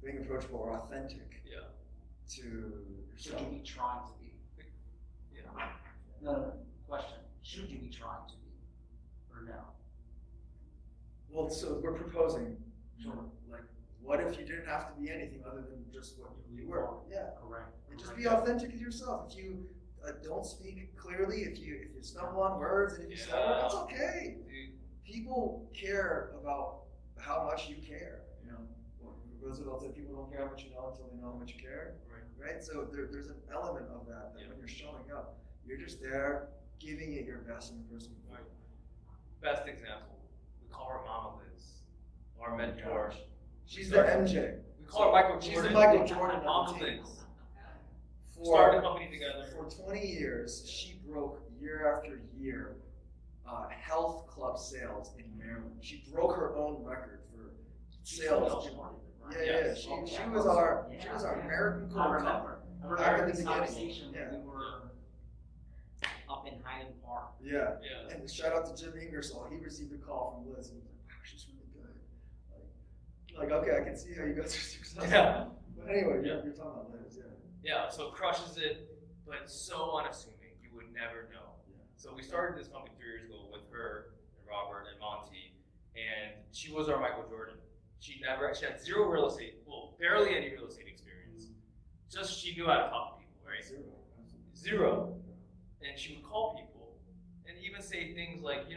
Being approachable or authentic Yeah. to Should yourself. you be trying to be? Yeah. No. Question. Should you be trying to be? Or no? Well, so we're proposing, Sure. like, what if you didn't have to be anything other than just what you were? Yeah. Correct. And just be authentic as yourself. If you don't speak clearly, if you stumble on words, and if you stutter, that's okay. Dude, People care about how much you care. Roosevelt said people don't care how much you know until they know how much you care. Right? So there's an element of that when you're showing up, you're just there giving it your best in a personal way. Right. Best example, we call her Mama Liz, our mentor. She's the MJ. We call her Michael She's Jordan. the Michael Jordan of Mama the team. Liz. For- Started the company together. For 20 years, she broke year after year health club sales in Maryland. She broke her own record for sales. right? Yeah. Yes. She was our American I cold remember. I Back remember in the this beginning. conversation when Yeah. we were up in Highland Park. Yeah. Yeah. And shout out to Jim Ingersoll. He received a call from Liz and he was like, wow, she's really good. Like okay, I can see how you guys are successful. Yeah. But anyway, Yeah. you're talking about Liz, yeah. Yeah, so crushes it, but so unassuming, you would never know. Yeah. So we started this company 3 years ago with her and Robert and Monty, and she was our Michael Jordan. She had zero real estate, well, barely any real estate experience. Just she knew how to talk to people, right? Zero. And she would call people and even say things like, I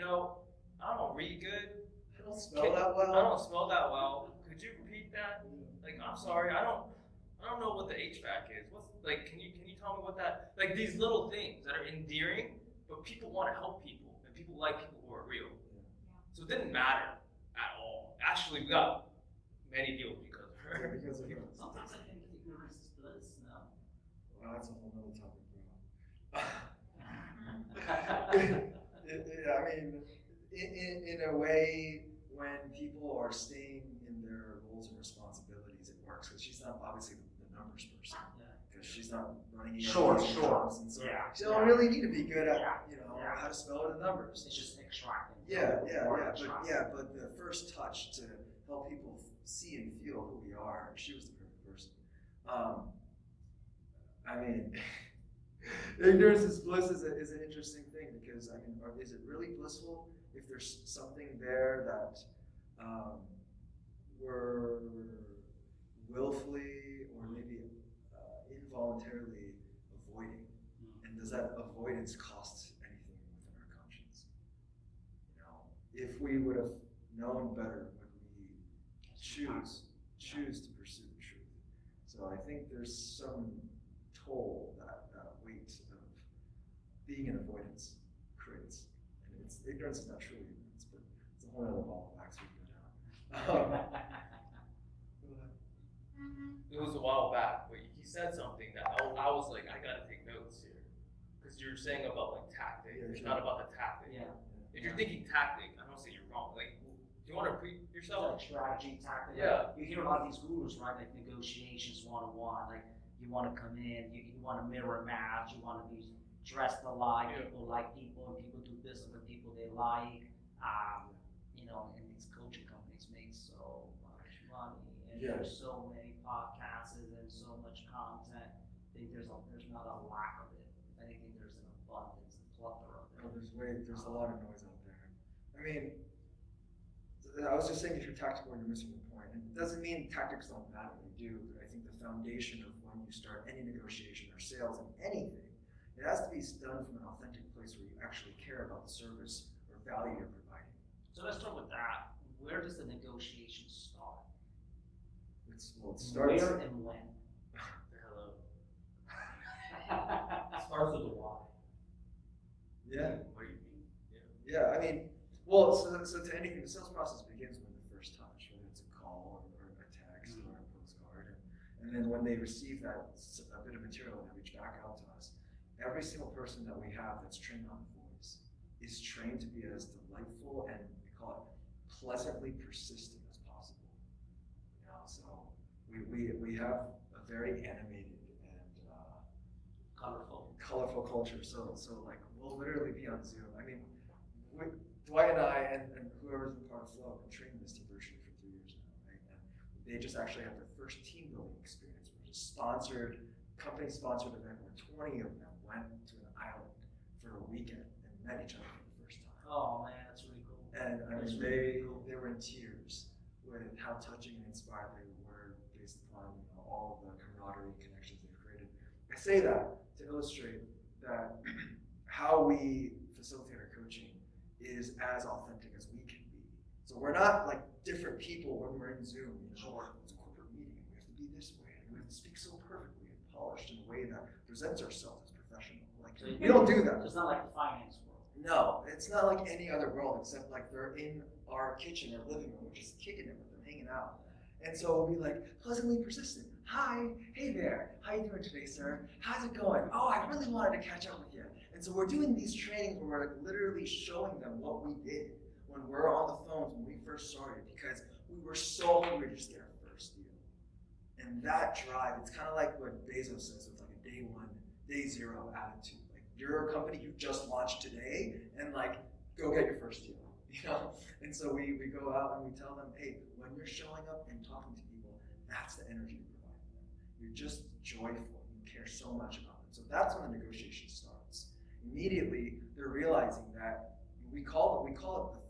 don't read good. I don't spell that well. I don't spell that well. Could you repeat that? Like, I'm sorry, I don't know what the HVAC is. Can you tell me what that, like these little things that are endearing, but people want to help people and people like people who are real. So it didn't matter at all. Actually, we got many deals because of Yeah, her. because of her. Sometimes I think ignorance is bliss, no? Well, that's a whole nother topic, bro. I mean, in a way, when people are staying in their roles and responsibilities, it works because she's not obviously the numbers person. Because she's not running Sure. jobs, and so Yeah, she don't really need to be good at Yeah. how to spell it in numbers. It's just extracting. But the first touch to help people see and feel who we are, she was the perfect person. I mean, ignorance is bliss is an interesting thing because is it really blissful if there's something there that we're willfully or maybe involuntarily avoiding, and does that avoidance cost anything within our conscience? If we would have known better, would we choose to pursue the truth? So I think there's some toll that weight of being in avoidance creates, and ignorance is not truly ignorance, but it's a whole other ball of wax we can go down. It was a while back, but he said something that I was like, I gotta take notes here. Because you're saying about like tactic, Yeah, it's sure. not about the tactic. Yeah. If you're thinking tactic, I don't say you're wrong. Like, do you want to pre yourself? Like strategy, tactic. Yeah. You hear a lot of these gurus, right? Like negotiations 101. Like you want to come in, you want to mirror match, you want to be dressed alike. Yeah. People like people, and people do business with people they like. And these coaching companies make so much money, and Yeah. there's so many podcasts and so much content. I think there's not a lack of it. If anything, there's an abundance, a plethora of it. There's a lot of noise out there. I mean, I was just saying if you're tactical, you're missing the point. And it doesn't mean tactics don't matter, they do, but I think the foundation of when you start any negotiation or sales in anything, it has to be done from an authentic place where you actually care about the service or value you're providing. So let's start with that. Where does the negotiation start? It starts. Where and when? Hello. Starts with the why. Yeah. What do you mean? Yeah, I mean, well, so to anything, the sales process begins with the first touch, whether it's a call or a text or a postcard. And then when they receive a bit of material and they reach back out to us, every single person that we have that's trained on voice is trained to be as delightful and we call it pleasantly persistent as possible. So we have a very animated and colorful culture. So like we'll literally be on Zoom. I mean, Dwight and I and whoever's been part of Flow have been training this team virtually for 3 years now, right? And they just actually had their first team building experience, which is company-sponsored event where 20 of them went to an island for a weekend and met each other for the first time. Oh man, that's really cool. And I That's mean, really cool. they were in tears with how touching and inspired they were based upon all of the camaraderie and connections they've created. I say that to illustrate that how we facilitate our coaching is as authentic as we can be. So we're not like different people when we're in Zoom. It's a corporate meeting. We have to be this way, and we have to speak so perfectly and polished in a way that presents ourselves as professional. Like So we don't do that. It's not like the finance world. No, it's not like any other world except like they're in our kitchen or living room, we're just kicking it with them, hanging out. And so we'll be like pleasantly persistent. Hi, hey there, how you doing today, sir? How's it going? Oh, I really wanted to catch up with you. And so we're doing these trainings where we're literally showing them what we did when we're on the phones when we first started because we were so hungry to just get our first deal. And that drive, it's kind of like what Bezos says with like a day one, day zero attitude. Like you're a company you just launched today, and like go get your first deal, you know? And so we go out and we tell them, hey, when you're showing up and talking to people, that's the energy you provide them. You're just joyful. You care so much about them. So that's when the negotiation starts. Immediately, they're realizing that we call it the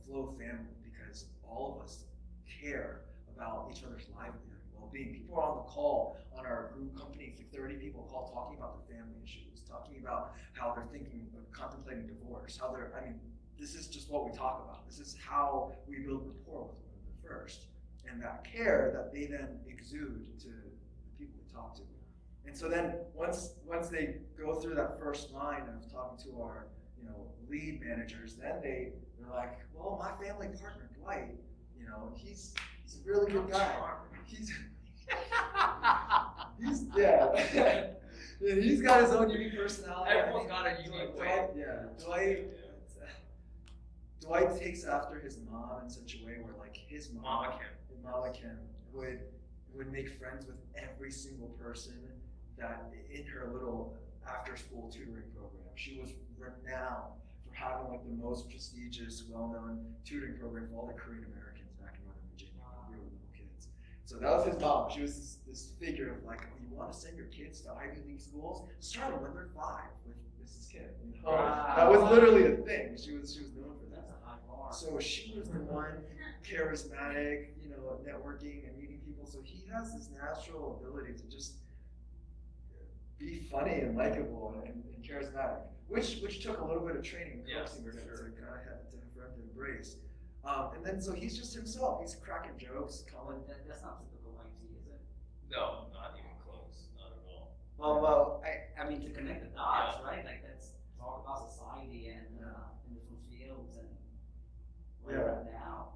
flow family because all of us care about each other's livelihood and well-being. People are on the call on our group company, 30 people call talking about their family issues, talking about how they're thinking of contemplating divorce, this is just what we talk about. This is how we build rapport with one another first. And that care that they then exude to the people we talk to. And so then once they go through that first line of talking to our lead managers, then they're like, well, my family partner, Dwight, he's a really good guy. He's got his own unique personality. Everyone's got a unique way. Dwight takes after his mom in such a way where like his Mama Kim would make friends with every single person that in her little after-school tutoring program. She was renowned for having like the most prestigious, well-known tutoring program for all the Korean Americans back in Northern Virginia when we were little kids. So that was his mom. She was this figure of like, oh, you want to send your kids to Ivy League schools? Start them when they're 5 with Mrs. Kim. That was literally a thing. She was known for that. So she was the one charismatic, networking and meeting people. So he has this natural ability to just be funny and likable and charismatic, which took a little bit of training and coaching for him to embrace. And then so he's just himself. He's cracking jokes, calling. That's not typical IT, is it? No, not even close. Not at all. Well, I mean to connect the dots, right? Like that's talk about society and in different fields and where we're at now.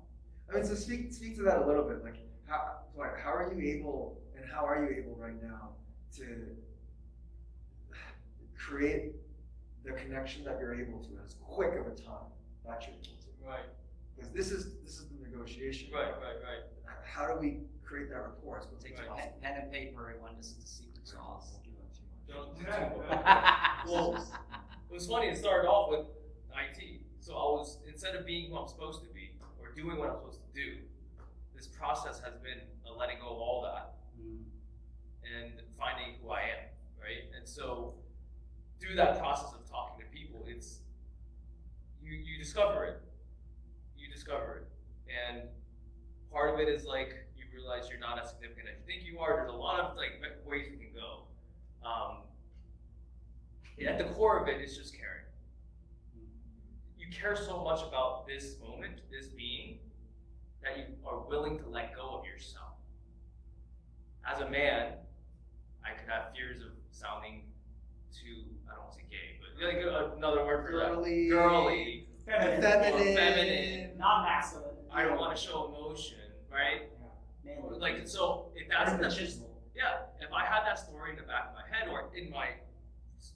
I mean, so speak to that a little bit. Like, how are you able right now to create the connection that you're able to as quick of a time that you're able to? Right. Because this is the negotiation. Right. How do we create that rapport? It's Take pen and paper, everyone. This is the secret sauce. Don't do too much. Well, it was funny. It started off with IT. So I was, instead of being who I'm supposed to be or doing what I'm supposed to do, this process has been a letting go of all that and finding who I am, right? And so through that process of talking to people, it's you discover it. And part of it is like you realize you're not as significant as you think you are. There's a lot of like ways you can go. At the core of it is just caring. You care so much about this moment, this being, that you are willing to let go of yourself. As a man, I could have fears of sounding too, I don't want to say gay, but like another word for girly, feminine, non-masculine. I don't want to show emotion, right? Yeah. Like, so if that's the chisel. Yeah, if I had that story in the back of my head or in my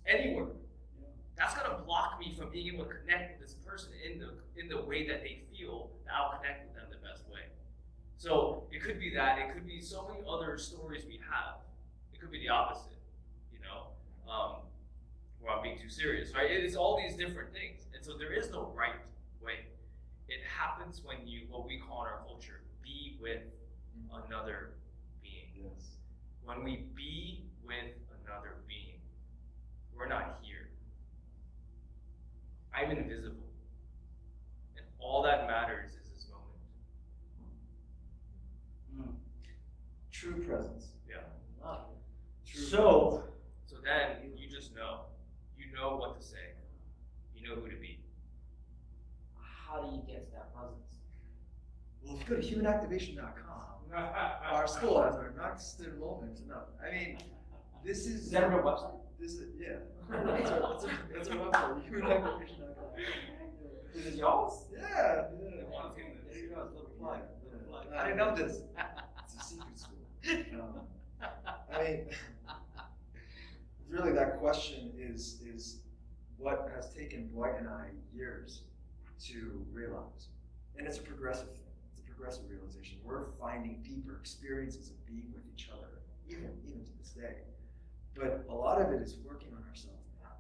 anywhere, that's gonna block me from being able to connect with this person in the way that they feel that I'll connect with them the best way. So it could be that, it could be so many other stories we have. It could be the opposite, where I'm being too serious, right? It is all these different things. And so there is no right way. It happens when you, what we call in our culture, be with another being. Yes. When we be with another being, we're not here. I'm invisible. And all that matters is this moment. True presence. Yeah. So then you just know. You know what to say. You know who to be. how do you get to that presence? Well, if you go to humanactivation.com, our school has our next enrollment. I mean, this is. Is that your website? This is, yeah. It's our website, humanactivation.com. Is it yours? Yeah. They want to There you go, little plug. I didn't know this. It's a secret school. I mean, really, that question is what has taken Dwight and I years to realize. And it's a progressive thing. It's a progressive realization. We're finding deeper experiences of being with each other even to this day. But a lot of it is working on ourselves now.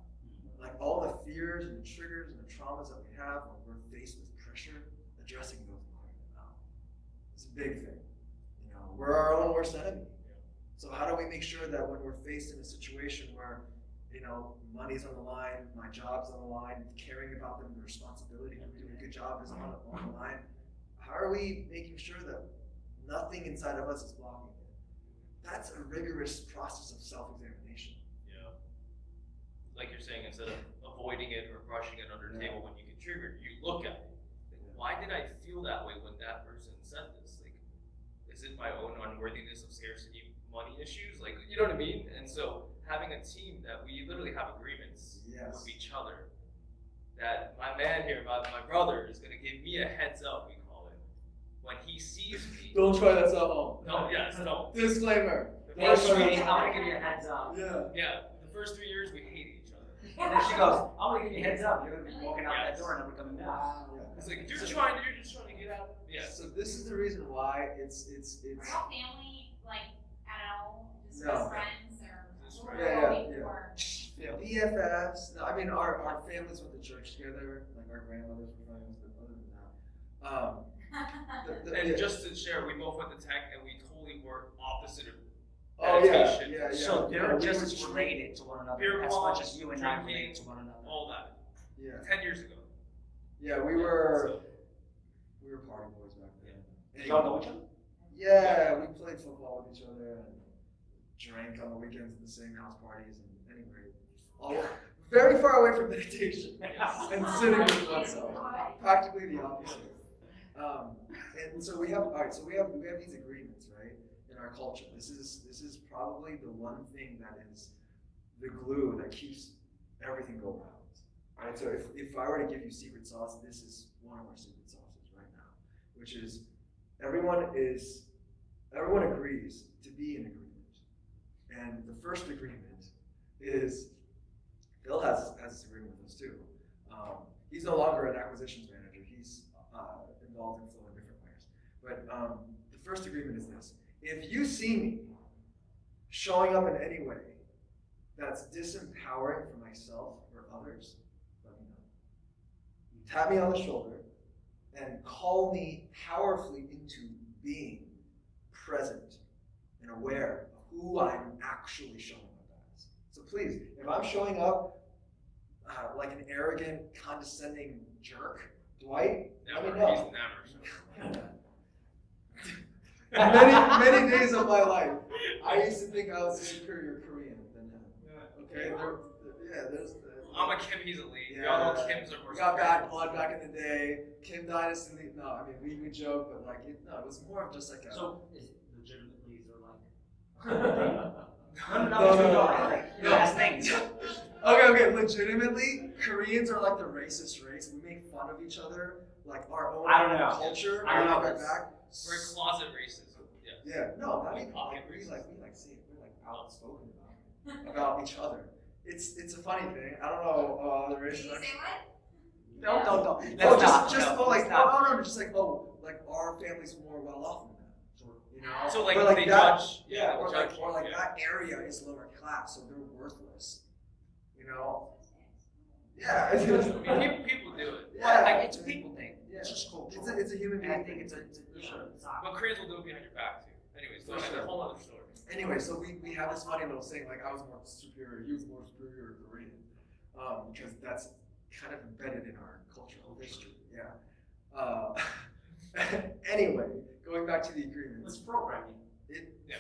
Like all the fears and the triggers and the traumas that we have when we're faced with pressure, addressing those and clearing them out. It's a big thing. You know, we're our own worst enemy. So how do we make sure that when we're faced in a situation where, you know, money's on the line, my job's on the line, caring about them, the responsibility of doing a good job is on the line, how are we making sure that nothing inside of us is blocking it? That's a rigorous process of self-examination. Yeah. Like you're saying, instead of avoiding it or brushing it under the table when you get triggered, you look at it. Like, why did I feel that way when that person said this? Like, is it my own unworthiness of scarcity money issues? Like, you know what I mean? And so having a team that we literally have agreements with each other, that my man here, my brother, is going to give me a heads up, we call it, when he sees me. Don't try this at home. No, yes, no. Disclaimer. Hey, sweetie, I'm gonna give you a heads up. Yeah. The first 3 years we hate each other. And then she goes, I'm gonna give you a heads up. You're gonna be walking out that door and never coming back. It's like, you're just trying to get out. Yeah. So this is the reason why it's. Are y'all family, like, at all? Just No. best friends or? Just what friends. were Yeah, you yeah. for? BFFs. No, I mean our families went to church together. Like our grandmothers were friends, but other than that, And just to share, we both went to tech and we totally were opposite of Oh meditation. yeah. So they're we just were as related to one another Beer as pong, much as you and I drinking, relate to one another. all that. Yeah, 10 years ago. yeah. We were party boys back then. Did y'all know each other? Yeah, we played football with each other and drank on the weekends at the same house parties. And anyway, all very far away from meditation and sitting with oneself. Practically the opposite. And so we have these agreements, right, in our culture. This is probably the one thing that is the glue that keeps everything going around. Right? So if I were to give you secret sauce, this is one of our secret sauces right now, which is everyone agrees to be in agreement. And the first agreement is Phil has this agreement with us too. He's no longer an acquisitions manager. He's involved in Phil in different ways. But the first agreement is this: if you see me showing up in any way that's disempowering for myself or others, let me know. Tap me on the shoulder and call me powerfully into being present and aware of who I'm actually showing up as. So please, if I'm showing up like an arrogant, condescending jerk, Dwight, let me He's know. never. Many days of my life, I used to think I was a superior Korean than him. Okay, there's. I'm a Kim, he's a Lee. Yeah. Y'all know Kim's are We got bad blood back in the day. Kim Dynasty. No, I mean we joke, but like it was more of just like a. So is it legitimately they're like last thing. Okay. Legitimately, Koreans are like the racist race. We make fun of each other, like our own I don't know. culture. I don't know. Right back. We're closet racism. Yeah. Yeah, no, not even Pocket we racism. like say it. We're like outspoken about each other. It's a funny thing. I don't know the Did races. you say what? Don't. Oh, just like our family's more well off than that. You know? So like Or like they that, judge. Yeah, or judge, like yeah. that area is lower class, so they're worthless. You know? Yeah. I mean, people do it. Well, like, it's a people thing. Yeah. It's just cultural. It's a human And I being think thing. it's a Sure. side. But Koreans will do it behind your back too. Anyways, For that's sure. a whole other story. Anyway, so we have this funny little saying, like I was more superior, he was more superior Korean, because that's kind of embedded in our cultural history. Yeah. Anyway, going back to the agreements, It's programming.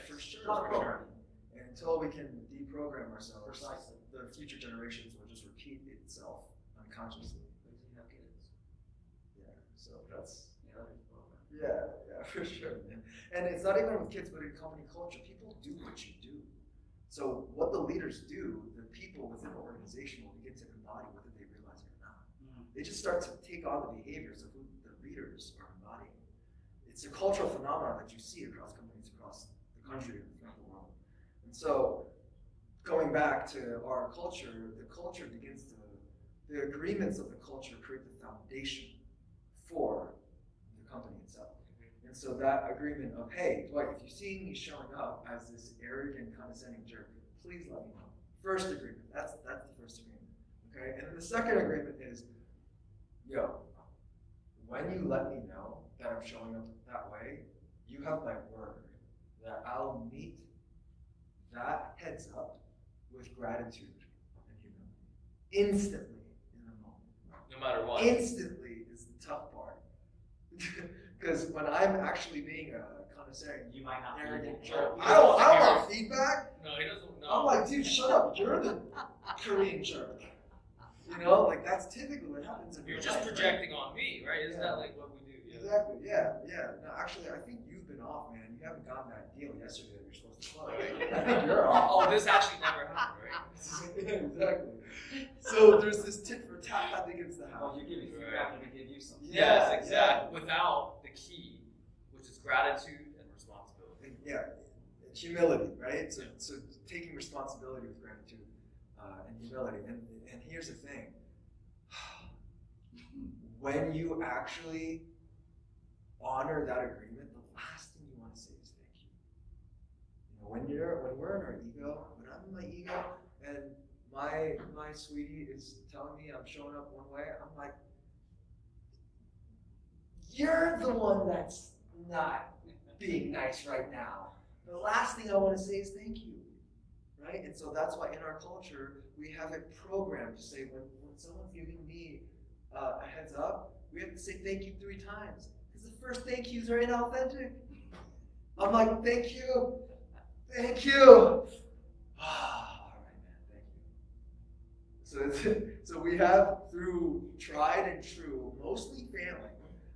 for sure. It's not for sure. programming. And until we can deprogram ourselves, Precisely. the future generations will just repeat itself unconsciously. Because you have kids. Yeah. So that's. Yeah, there's program. Yeah, for sure, man. And it's not even with kids, but in company culture, people do what you do. So what the leaders do, the people within the organization will begin to embody whether they realize it or not. They just start to take on the behaviors of who the leaders are embodying. It's a cultural phenomenon that you see across companies across the country and throughout the world. And so going back to our culture, the culture begins to, the agreements of the culture create the foundation for the company itself. And And so that agreement of, hey, Dwight, if you see me showing up as this arrogant, condescending jerk, please let me know. First agreement. That's the first agreement. Okay? And then the second agreement is, yo, when you let me know that I'm showing up that way, you have my word that I'll meet that heads up with gratitude and humility. Instantly in the moment. No matter what. Instantly is the tough part. Because when I'm actually being a condescending, You might not be arrogant able jerk, to- I don't want feedback. No, he doesn't know. I'm like, dude, shut up. You're the Korean jerk. You know, like that's typically what happens in You're real just life, projecting on me, right? Isn't Yeah. that like what we do? Yeah. Exactly. Yeah. No, actually, I think you've been off, man. You haven't gotten that deal yesterday that you're supposed to close. I think you're off. Oh, this actually never happened, right? Exactly. So there's this tit for tat. I think it's the Well, house. you're giving feedback when we give you something. Yeah, Yes, exactly. Without the key, which is gratitude and responsibility. Yeah, and humility, right? So taking responsibility with gratitude and humility. And here's the thing. When you actually honor that agreement, the last thing you want to say is thank you. You know, when we're in our ego, when I'm in my ego and my sweetie is telling me I'm showing up one way, I'm like, you're the one that's not being nice right now. The last thing I want to say is thank you, right? And so that's why in our culture, we have it programmed to say when someone's giving me a heads up, we have to say thank you 3 times. Because the first thank yous are inauthentic. I'm like, thank you. All right, man, thank you. So we have, through tried and true, mostly family,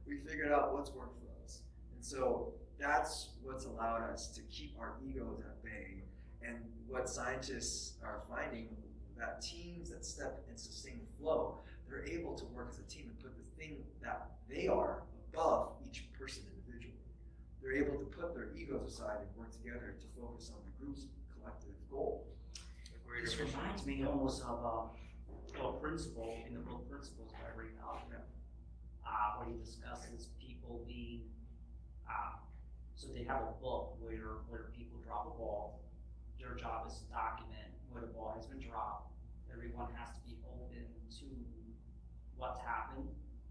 we figured out what's worked for us. And so that's what's allowed us to keep our egos at bay. And what scientists are finding, that teams that step and sustain flow, they're able to work as a team and put the thing that they are above each person individually. They're able to put their egos aside and work together to focus on the group's collective goal. This reminds me almost of a principle in the book Principles by Raymond, where he discusses people being, so they have a book where people drop a ball. Their job is to document where the ball has been dropped. Everyone has to be open to what's happened,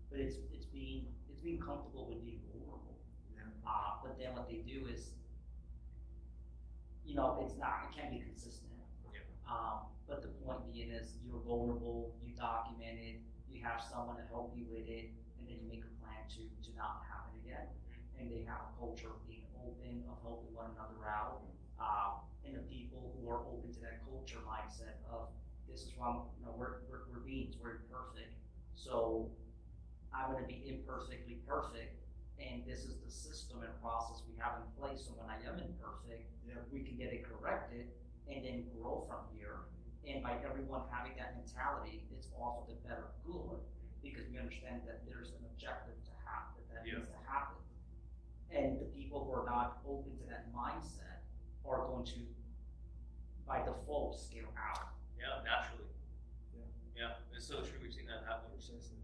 but it's being comfortable with being vulnerable. Yeah. But then what they do is, it can't be consistent. But the point being is you're vulnerable, you document it, you have someone to help you with it, and then you make a plan to not happen again. And they have a culture of being open, of helping one another out. And the people who are open to that culture mindset of this is wrong, we're beings, we're imperfect. So I'm gonna be imperfectly perfect, and this is the system and process we have in place. So when I am imperfect, we can get it corrected and then grow from here. And by everyone having that mentality, it's all for the better good, because we understand that there's an objective to happen, that needs to happen. And the people who are not open to that mindset are going to, by default, scale out. Yeah, naturally. Yeah. Yeah, it's so true. We've seen that happen. Precisely.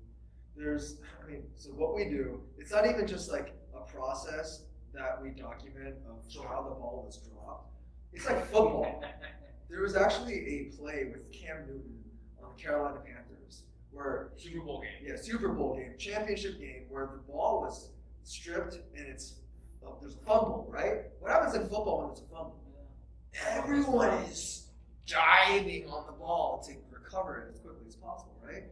So what we do, it's not even just like a process that we document of how the ball was dropped. It's like football. There was actually a play with Cam Newton on the Carolina Panthers where Super Bowl game. Yeah, Super Bowl game, championship game, where the ball was stripped and there's a fumble, right? What happens in football when there's a fumble? Everyone is diving on the ball to recover it as quickly as possible, right?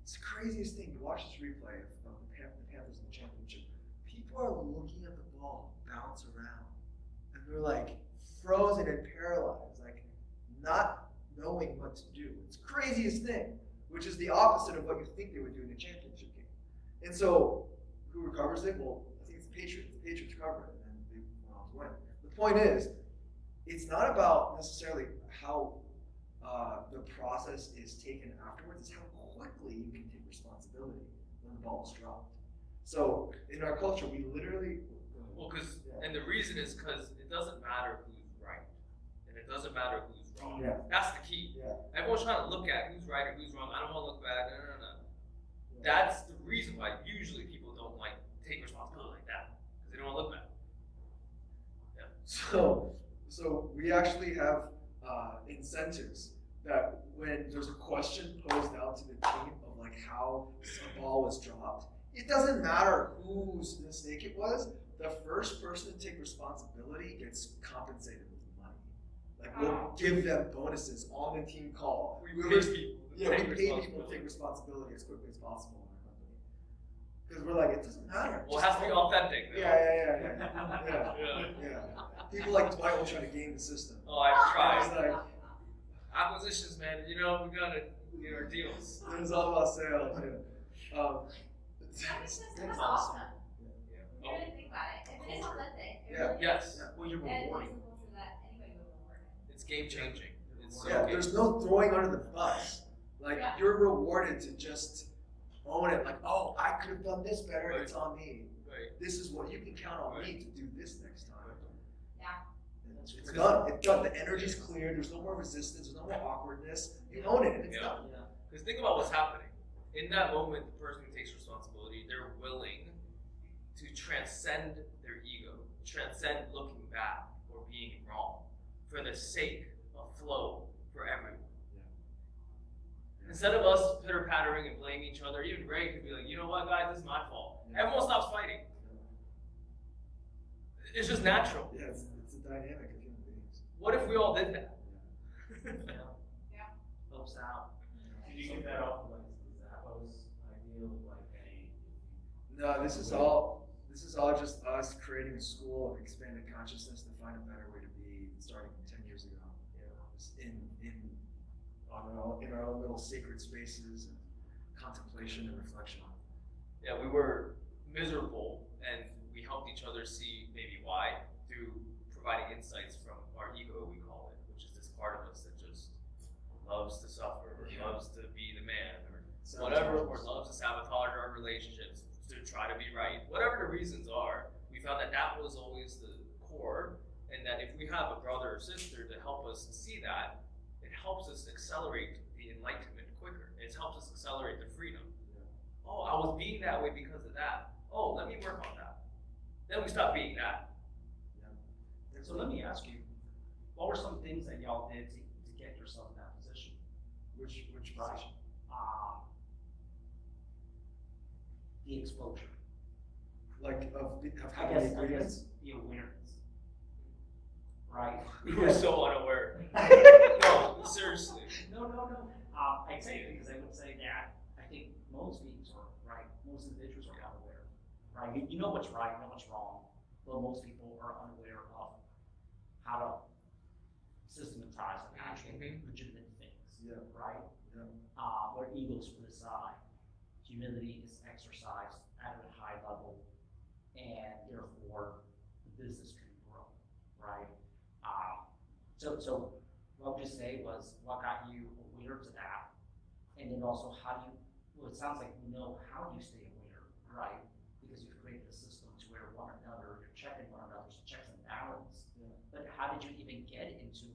It's the craziest thing. You watch this replay of the Panthers in the championship. People are looking at the ball bounce around, and they're like frozen and paralyzed, like not knowing what to do. It's the craziest thing, which is the opposite of what you think they would do in a championship game. And so, who recovers it? Well, I think it's the Patriots. The Patriots recover it, and then they went on to win. The point is, it's not about necessarily how the process is taken afterwards, it's how quickly you can take responsibility when the ball is dropped. So in our culture, we literally... Well, and the reason is because it doesn't matter who's right, and it doesn't matter who's wrong. Yeah. That's the key. Yeah. Everyone's trying to look at who's right or who's wrong. I don't want to look back. No. Yeah. That's the reason why usually people don't take responsibility like that, because they don't don't want to look bad. Yeah. So we actually have incentives that when there's a question posed out to the team of like how a ball was dropped, it doesn't matter whose mistake it was. The first person to take responsibility gets compensated with money. Like we'll give them bonuses on the team call. We pay people. Yeah, we pay people to take responsibility as quickly as possible in our company. Because we're like, it doesn't matter. Well, it has to be authentic. Though. Yeah. People like Dwight will try to game the system. Oh, I've tried. It's like, Acquisitions, man. You know, we gotta get our deals. it's all about sales. Yeah. That's awesome. Yeah. You really think about it. If it is authentic, it Yeah. really Yes. is. Well, you're And rewarding. it's a culture that anybody would reward. It's game changing. It's so Yeah, game there's no throwing under the bus. Like Yeah. you're rewarded to just own it. Like, oh, I could have done this better. Right. It's on me. Right. This is what you can count on me Right. to do this next time. Yeah. And it's done. It's done. The energy's clear. There's no more resistance. There's no more awkwardness. You own it, and it's Yeah. done. Yeah. Because think about what's happening. In that moment, the person who takes responsibility, they're willing to transcend their ego, transcend looking back or being wrong for the sake of flow for everyone. Yeah. Instead of us pitter-pattering and blaming each other, even Ray could be like, you know what, guys, this is my fault. Yeah. Everyone stops fighting. It's just natural. Yeah, it's a dynamic of human beings. What if we all did that? Yeah. Helps out. Did you get that off of like Zappos idea of like a? No, this is all just us creating a school of expanded consciousness to find a better way to be, starting 10 years ago. Just in our own little sacred spaces and contemplation and reflection. Yeah, we were miserable and we helped each other see maybe why through providing insights from our ego, we call it, which is this part of us that just loves to suffer or Yeah. loves to be the man or Sabotage whatever, or us. loves to sabotage our relationships to try to be right. Whatever the reasons are, we found that that was always the core, and that if we have a brother or sister to help us see that, it helps us accelerate the enlightenment quicker. It helps us accelerate the freedom. Oh, I was being that way because of that. Oh, let me work on that. Then we stop being that. Yeah. So let me ask you, what were some things that y'all did to get yourself in that position? Which Right. position? The exposure. Like of I having guess, the ingredients? the awareness. Right? We were so unaware. No, seriously. No. I say it because I would say that I think most people are right. Most individuals are unaware. Right? You know what's right, you know what's wrong. But most people are unaware of how to systematize and actually legitimate things. Yeah. Right? Yeah. Where egos put aside. Humility is exercised at a high level, and therefore the business can grow, right? So what we just say was what got you aware to that, and then also how do you? Well, it sounds like we know how you stay aware, right? Because you've created a system to where one another, you're checking one another's checks and balance. Yeah. But how did you even get into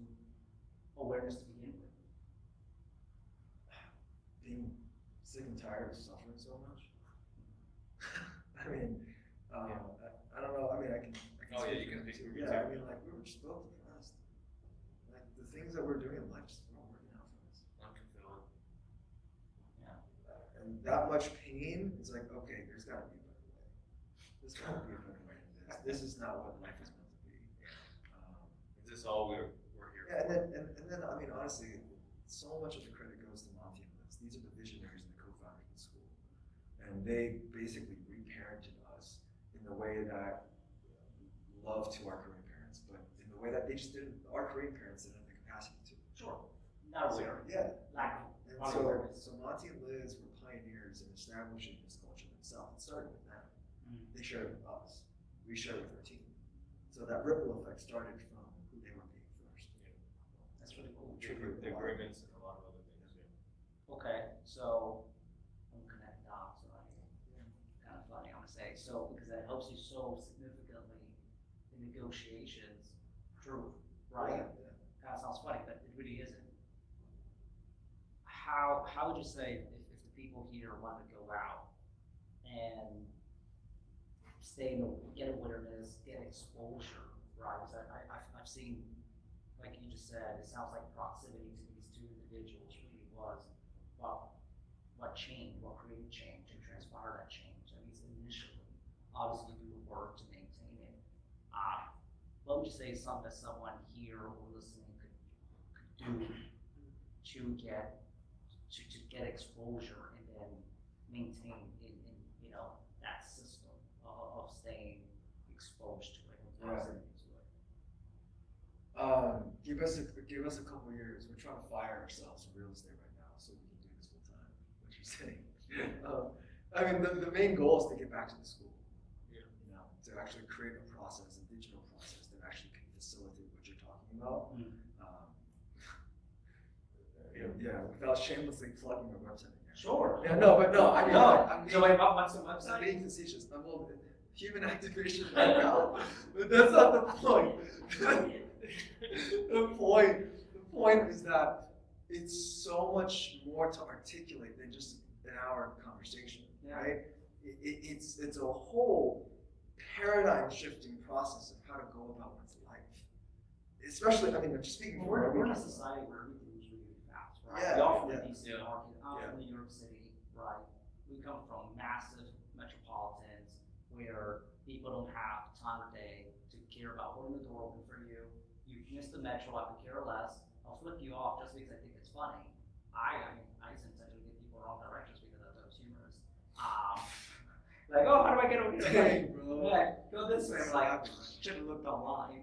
awareness to begin with? Being sick and tired of suffering so much. I mean, I don't know. I mean, I can. Oh, yeah, you for can me speak too. for me Yeah, I too. mean, like we were just both depressed. Like the things that we're doing in life just weren't working out for us. Unfulfilled. Yeah. And that much pain is like, okay, there's got to be a better way. There's got to be a better way than this. This is not what life is meant to be. Is this all we're here Yeah, for? and then I mean, honestly, so much of the credit goes to Monty and Liz. These are the visionaries and the co-founders of the school, and they basically reparented us in the way that love to our Korean parents, but in the way that they just didn't. Our Korean parents didn't have the capacity to. Sure. Not aware. Yeah. Lack And of so awareness. Monty and Liz were pioneers in establishing this culture themselves. It started with them. Mm. They shared it with us. We shared it with our team. So that ripple effect started from who they were being first. That's really cool. The agreements and a lot of other things. Yeah. Okay, so I'm connect dots, right? Kind of funny, I'm gonna say. So because that helps you so significantly in negotiations. True, right? Yeah. That sounds funny, but it really isn't. How would you say if the people here want to go out and get awareness, get exposure, right? 'Cause I've seen, like you just said, it sounds like proximity to these two individuals really was what changed, what created change and transpired that change, at least initially. Obviously, you do the work to maintain it. What would you say is something that someone here or listening could do to get exposure and then maintain in that system of staying exposed to it and proximity to it? Give us a couple of years. We're trying to fire ourselves from real estate right now, so we can do this full time. What you're saying. I mean, the main goal is to get back to the school. Yeah. To actually create a process, a digital process that actually can facilitate what you're talking about. Without shamelessly plugging our website again. Sure. Yeah, no. I'm So wait, what's the website? I'm being facetious. I'm all human activation right now, but that's not the point. The point is that it's so much more to articulate than just an hour conversation, right? It's a whole paradigm shifting process of how to go about one's life. Especially, I mean, I'm just speaking for We're in a society where everything is really fast, right? Yeah, We all from the yeah. DC market, I'm from New York City, right? We come from massive metropolitans where people don't have time of day to care about holding the door open for you. You miss the metro, I could care less. I'll flip you off just because I think it's funny. I used to intentionally get people in wrong directions because I thought it was humorous. Like, oh, how do I get over here? Dang, bro. Yeah, go this way. I'm like, should have looked online,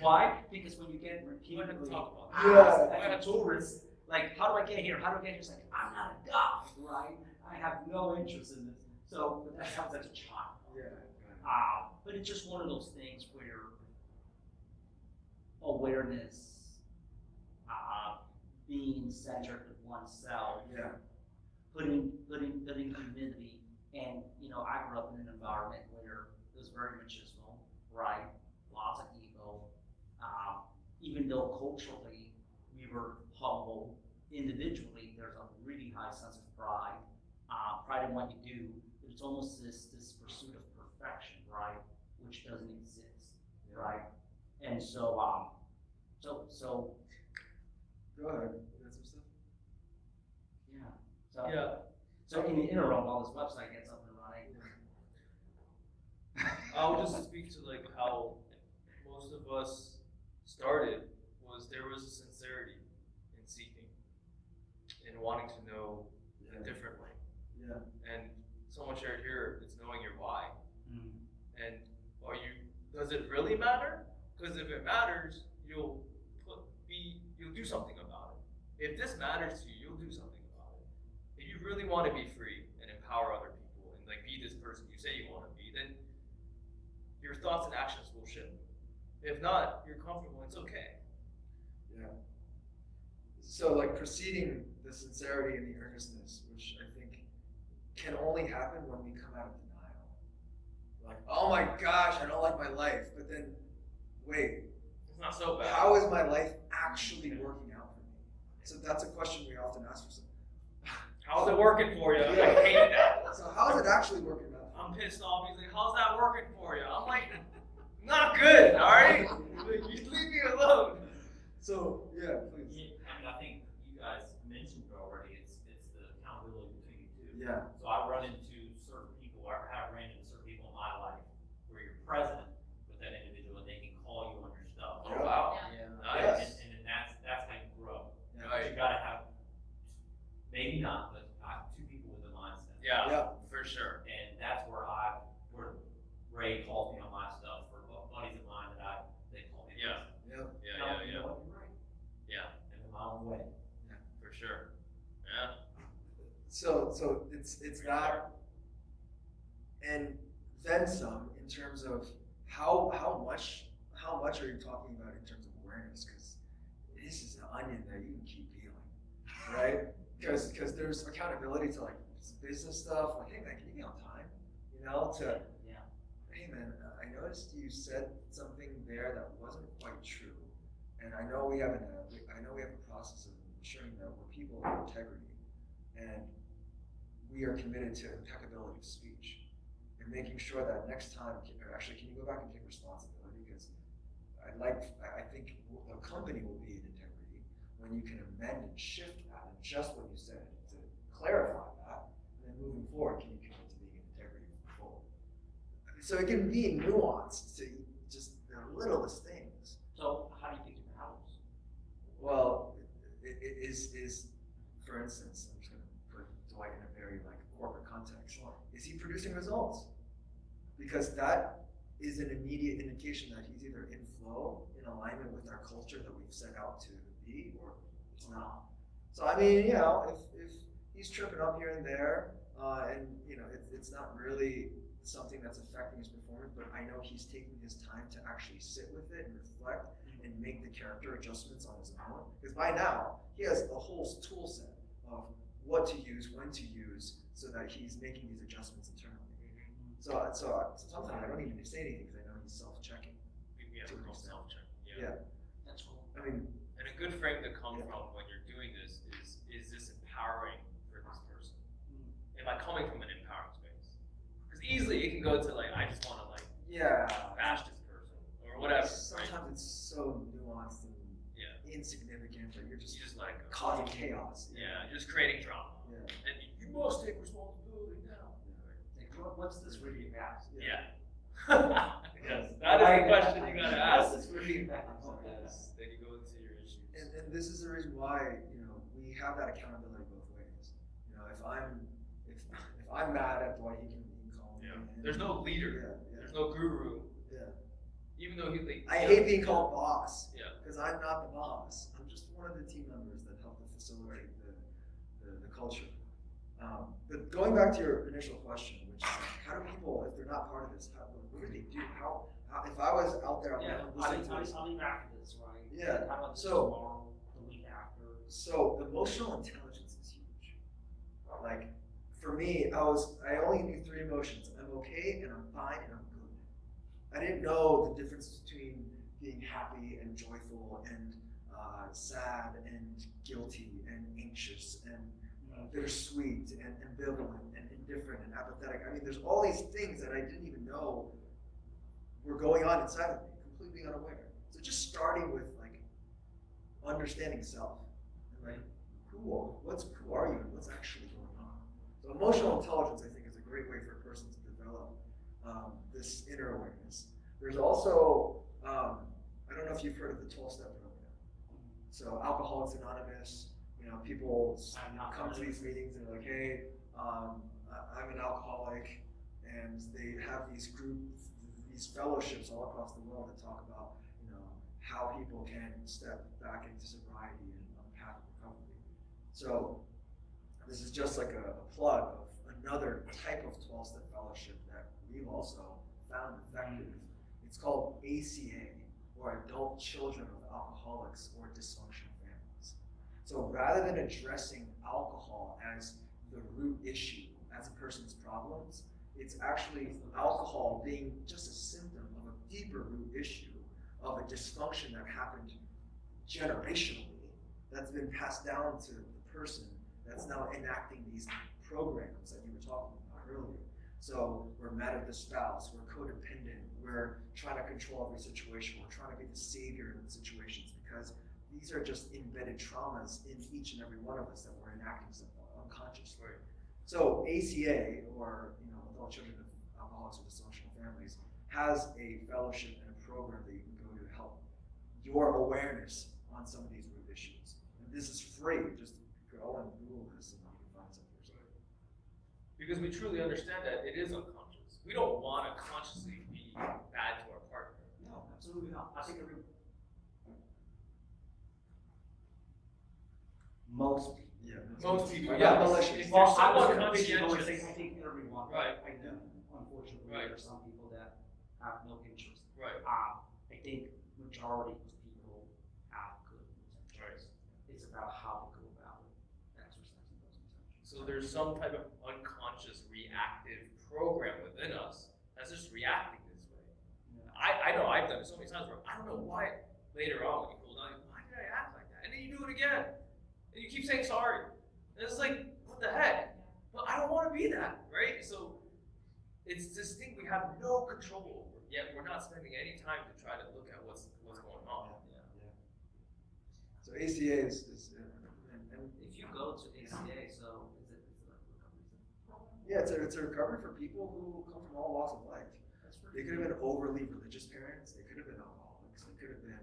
Why? Because when you get repeatedly talk about asked that. as a tourist, like, how do I get here? How do I get here? It's like, I'm not a guide, right? I have no interest in this. So, but that sounds like a child. But it's just one of those things where awareness, being centered with oneself, putting humility, and I grew up in an environment where it was very machismo, right? Lots of ego. Even though culturally we were humble, individually there's a really high sense of pride, pride in what you do. It's almost this pursuit of perfection, right? Which doesn't exist, right? And so Go ahead. You got some stuff? So in the interim, while this website gets up and running, I'll just speak to like how most of us started was there was a sincerity in seeking and wanting to know a different way. Yeah. And so much right here is knowing your why. And does it really matter? Because if it matters, you'll do something about it. If this matters to you, you'll do something about it. If you really want to be free and empower other people and like be this person you say you want to be, then your thoughts and actions will shift. If not, you're comfortable, it's okay. Yeah. So like preceding the sincerity and the earnestness, which I think can only happen when we come out of denial. Like, oh my gosh, I don't like my life, but then wait, It's not so bad. how is my life actually working out for me? So that's a question we often ask ourselves. How's it working for you? Yeah. I hate that. So how is it actually working out? I'm pissed off. He's like, how's that working for you? I'm like, not good, alright? Like, you leave me alone. So yeah, please. I think you guys mentioned it already. It's the accountability between you two. Yeah. So I run into certain people, or have ran into certain people in my life where you're present with that individual and they can call you on your stuff. Oh, wow. Yeah. Nice. And then that's how you grow. Yeah. But you gotta have, maybe not, but two people with a mindset. Yeah, for sure. And that's where Ray calls me on my stuff for buddies of mine that they call me. Yeah. Yeah. You know what, you're right. Yeah, And in my own way. for sure. Yeah. So it's that, and then some in terms of how much are you talking about in terms of awareness? Because this is an onion that you can keep peeling, right? Because there's accountability to like business stuff, like, hey man, can you be on time? Hey man, I noticed you said something there that wasn't quite true, and I know we have a process of ensuring that we're people of integrity, and we are committed to impeccability of speech. and making sure that next time, or actually, can you go back and take responsibility? Because I think the company will be in integrity when you can amend and shift that and adjust what you said to clarify that, and then moving forward, can you commit to being in integrity moving forward? So it can be nuanced to just the littlest things. So how do you pick your battles? Well, it is, for instance, I'm just going to put Dwight in a very corporate context. Is he producing results? Because that is an immediate indication that he's either in flow, in alignment with our culture that we've set out to be, or it's not. So I mean, if he's tripping up here and there, and it's not really something that's affecting his performance, but I know he's taking his time to actually sit with it and reflect and make the character adjustments on his own. Because by now, he has a whole tool set of what to use, when to use, so that he's making these adjustments internally. So sometimes I don't even need to say anything because I know he's self-checking. Yeah, to an we're extent. self-check. Yeah. That's cool. I mean, And a good frame to come from when you're doing this is this empowering for this person? Am I coming from an empowering space? Because easily it can go to I just want to bash this person or whatever. Sometimes it's so nuanced and Yeah. insignificant that you're just You just causing chaos. yeah, you're just creating drama. Yeah. And you must take responsibility now. What's this really about? Yeah. Yes, that is the question you gotta ask. What's this really about? Yes, then you go into your issues. And this is the reason why we have that accountability both ways. If I'm mad at Dwight, he can call me. Yeah. And- There's no leader. Yeah. There's no guru. Yeah. Even though I hate being called boss. Yeah. Because I'm not the boss. I'm just one of the team members that help to facilitate the culture. But going back to your initial question, which is how do people, if they're not part of this, what do they do? How if I was out there, I'll leave after this, right? Yeah. How about this So- tomorrow, the week after? So emotional intelligence is huge. For me, I only knew 3 emotions. I'm okay and I'm fine and I'm good. I didn't know the difference between being happy and joyful and sad and guilty and anxious and bittersweet and ambivalent and indifferent and apathetic. I mean, there's all these things that I didn't even know were going on inside of me, completely unaware. So just starting with understanding self and who are you and what's actually going on. So emotional intelligence, I think, is a great way for a person to develop this inner awareness. There's also I don't know if you've heard of the 12-step program. So Alcoholics Anonymous, people come to these meetings and they're like, hey, I'm an alcoholic, and they have these fellowships all across the world that talk about, how people can step back into sobriety and on the path of recovery. So this is just like a plug of another type of 12-step fellowship that we've also found effective. It's called ACA, or Adult Children of Alcoholics or Dysfunctional Families. So rather than addressing alcohol as the root issue, as a person's problems, it's actually alcohol being just a symptom of a deeper root issue of a dysfunction that happened generationally, that's been passed down to the person that's now enacting these programs that you were talking about earlier. So we're mad at the spouse, we're codependent, we're trying to control every situation, we're trying to be the savior in the situations, because these are just embedded traumas in each and every one of us that we're enacting unconsciously. Right. So ACA, or Adult Children of Alcoholics or Dysfunctional Families, has a fellowship and a program that you can go to help your awareness on some of these root issues. And this is free. Just go and Google this and you can find something yourself. Because we truly understand that it is unconscious. We don't want to consciously be bad to our partner. No, absolutely not. I think most people. Yeah. Most people, Not yes. malicious. If Well, you're I was someone always say, conscientious, I think everyone, Right. I do, unfortunately, Right. there are some people that have no interest. right, I think majority of people have good intentions. Right. It's about how to go about it, exercising those intentions. so there's some type of unconscious reactive program within us that's just reacting this way. Yeah. I know I've done it so many times where I don't know why later on when you cool down, why did I act like that? And then you do it again. And you keep saying sorry. And it's like, what the heck? But I don't want to be that, right? So it's this thing we have no control over, yet we're not spending any time to try to look at what's going on. So ACA is and If you go to ACA, so is it like recovery? yeah, it's a recovery for people who come from all walks of life. That's They pretty could have been overly religious parents. They could have been alcoholics. They could have been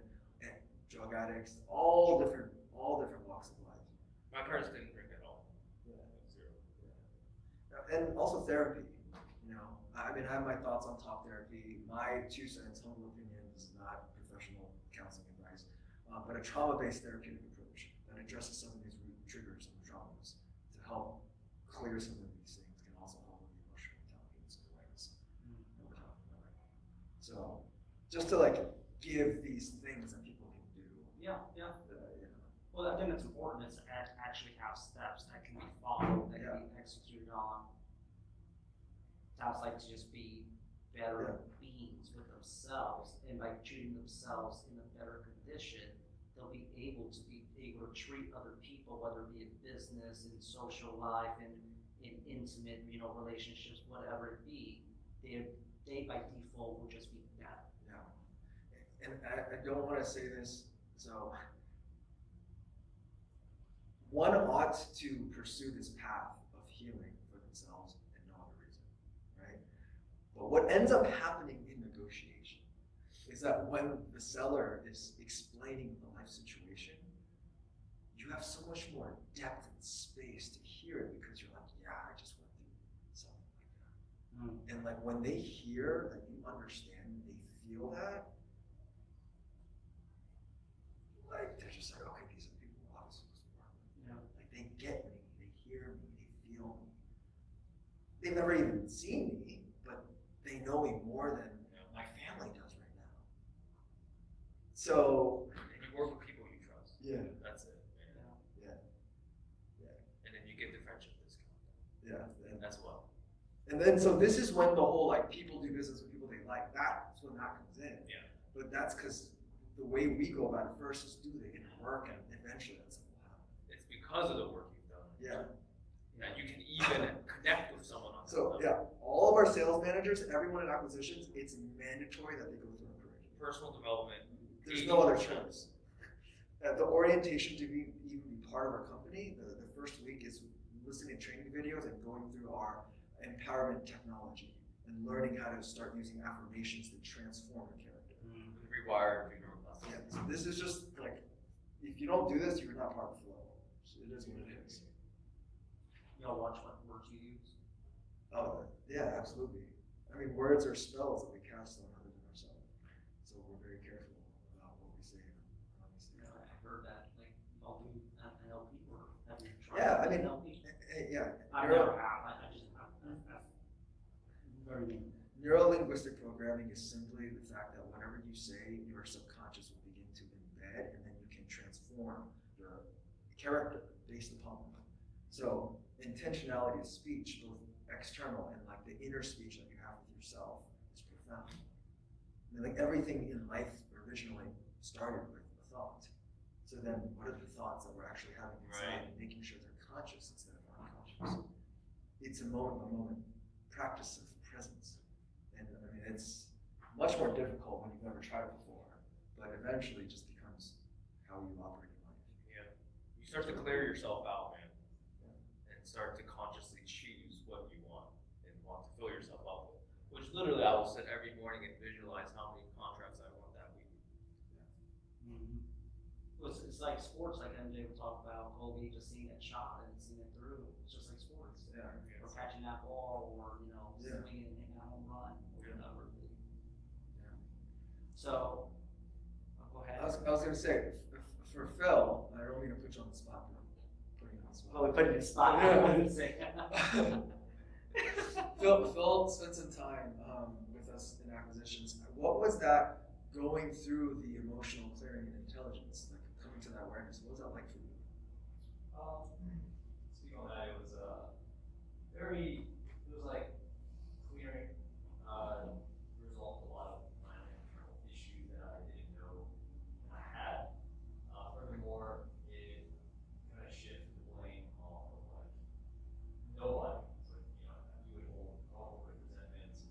drug addicts. All different walks of life. My parents didn't drink at all. Yeah. Zero. And also therapy. You know, I mean, I have my thoughts on talk therapy. My 2 cents, humble opinion, is not professional counseling advice, but a trauma-based therapeutic approach that addresses some of these root triggers and traumas to help clear some of these things can also help with the emotional intelligence and awareness. So, just to like give these things that people can do. Yeah. You know. Well, I think it's important is to actually have steps that can be followed, that can be executed on. Sounds like to just be better beings with themselves, and by treating themselves in a better condition, they'll be able to treat other people, whether it be in business, in social life, in intimate, relationships, whatever it be. They by default will just be better. Yeah. And I don't want to say this, so one ought to pursue this path of healing for themselves and no other reason, right? But what ends up happening in negotiation is that when the seller is explaining the life situation, you have so much more depth and space to hear it because you're like, yeah, I just went through something like that. And like when they hear that you understand, they feel that, like they're just like, okay, these are the people we're obviously supposed to work with. Yeah. Like they get me, they hear me, they feel me. They've never even seen me, but they know me more than my family does right now. So And you work with people you trust. yeah, That's it. Man. yeah, And then you get the friendship discount yeah. as well. And then so this is when the whole like people do business with people they like. That's when that comes in. Yeah. But that's because the way we go about it first is do the inner work, and eventually that stuff will happen. It's because of the work you've done. Yeah. That you can even connect with someone on So some level. yeah, all of our sales managers, everyone in acquisitions, it's mandatory that they go through a curriculum. Personal development. There's no other choice. The orientation to even be part of our company, the first week is listening to training videos and going through our empowerment technology and learning how to start using affirmations to transform a character. Rewired neuroplasticity. Yeah, so this is just like, if you don't do this, you're not part of the flow. So it is what it is. Y'all watch what words you use. Oh, yeah, absolutely. I mean, words are spells that we cast on other than ourselves. So we're very careful about what we say and how we say it. I've heard that, like, y'all do NLP work. Have you tried Yeah, I mean, NLP? Yeah, I never have, I just, I've very new. neuro-linguistic programming is simply the fact that whatever you say, your subconscious will begin to embed, and then you can transform your character based upon that. So intentionality of speech, both external and like the inner speech that you have with yourself, is profound. I mean, like everything in life originally started with a thought. So then what are the thoughts that we're actually having inside and making sure they're conscious instead of unconscious? It's a moment-by-moment practice of presence. And I mean, it's much more difficult when you've never tried it before, but eventually it just becomes how you operate in life. Yeah. You start to clear yourself out, man. And start to consciously choose what you want and want to fill yourself up with. Which literally I will sit every morning and visualize how many contracts I want that week. Well, it's like sports, like MJ would talk about, Kobe just seeing that shot and seeing it through. It's just like sports. Yeah. Or catching that ball, or, Yeah. swinging and hitting a home run, or whatever it be. Yeah. So, go ahead. I was going to say, for Phil, I don't mean to put you on the spot, but putting you on the spot. Well, we put it in a spot. Yeah. I wanted to say. Phil spent some time with us in acquisitions. What was that going through the emotional clearing and intelligence, like coming to that awareness? What was that like for you? Speaking on that, it was like clearing, resolved a lot of my own internal issues that I didn't know I had. Furthermore, it kind of shifted the blame off of like nobody. It's like, you would hold all the resentments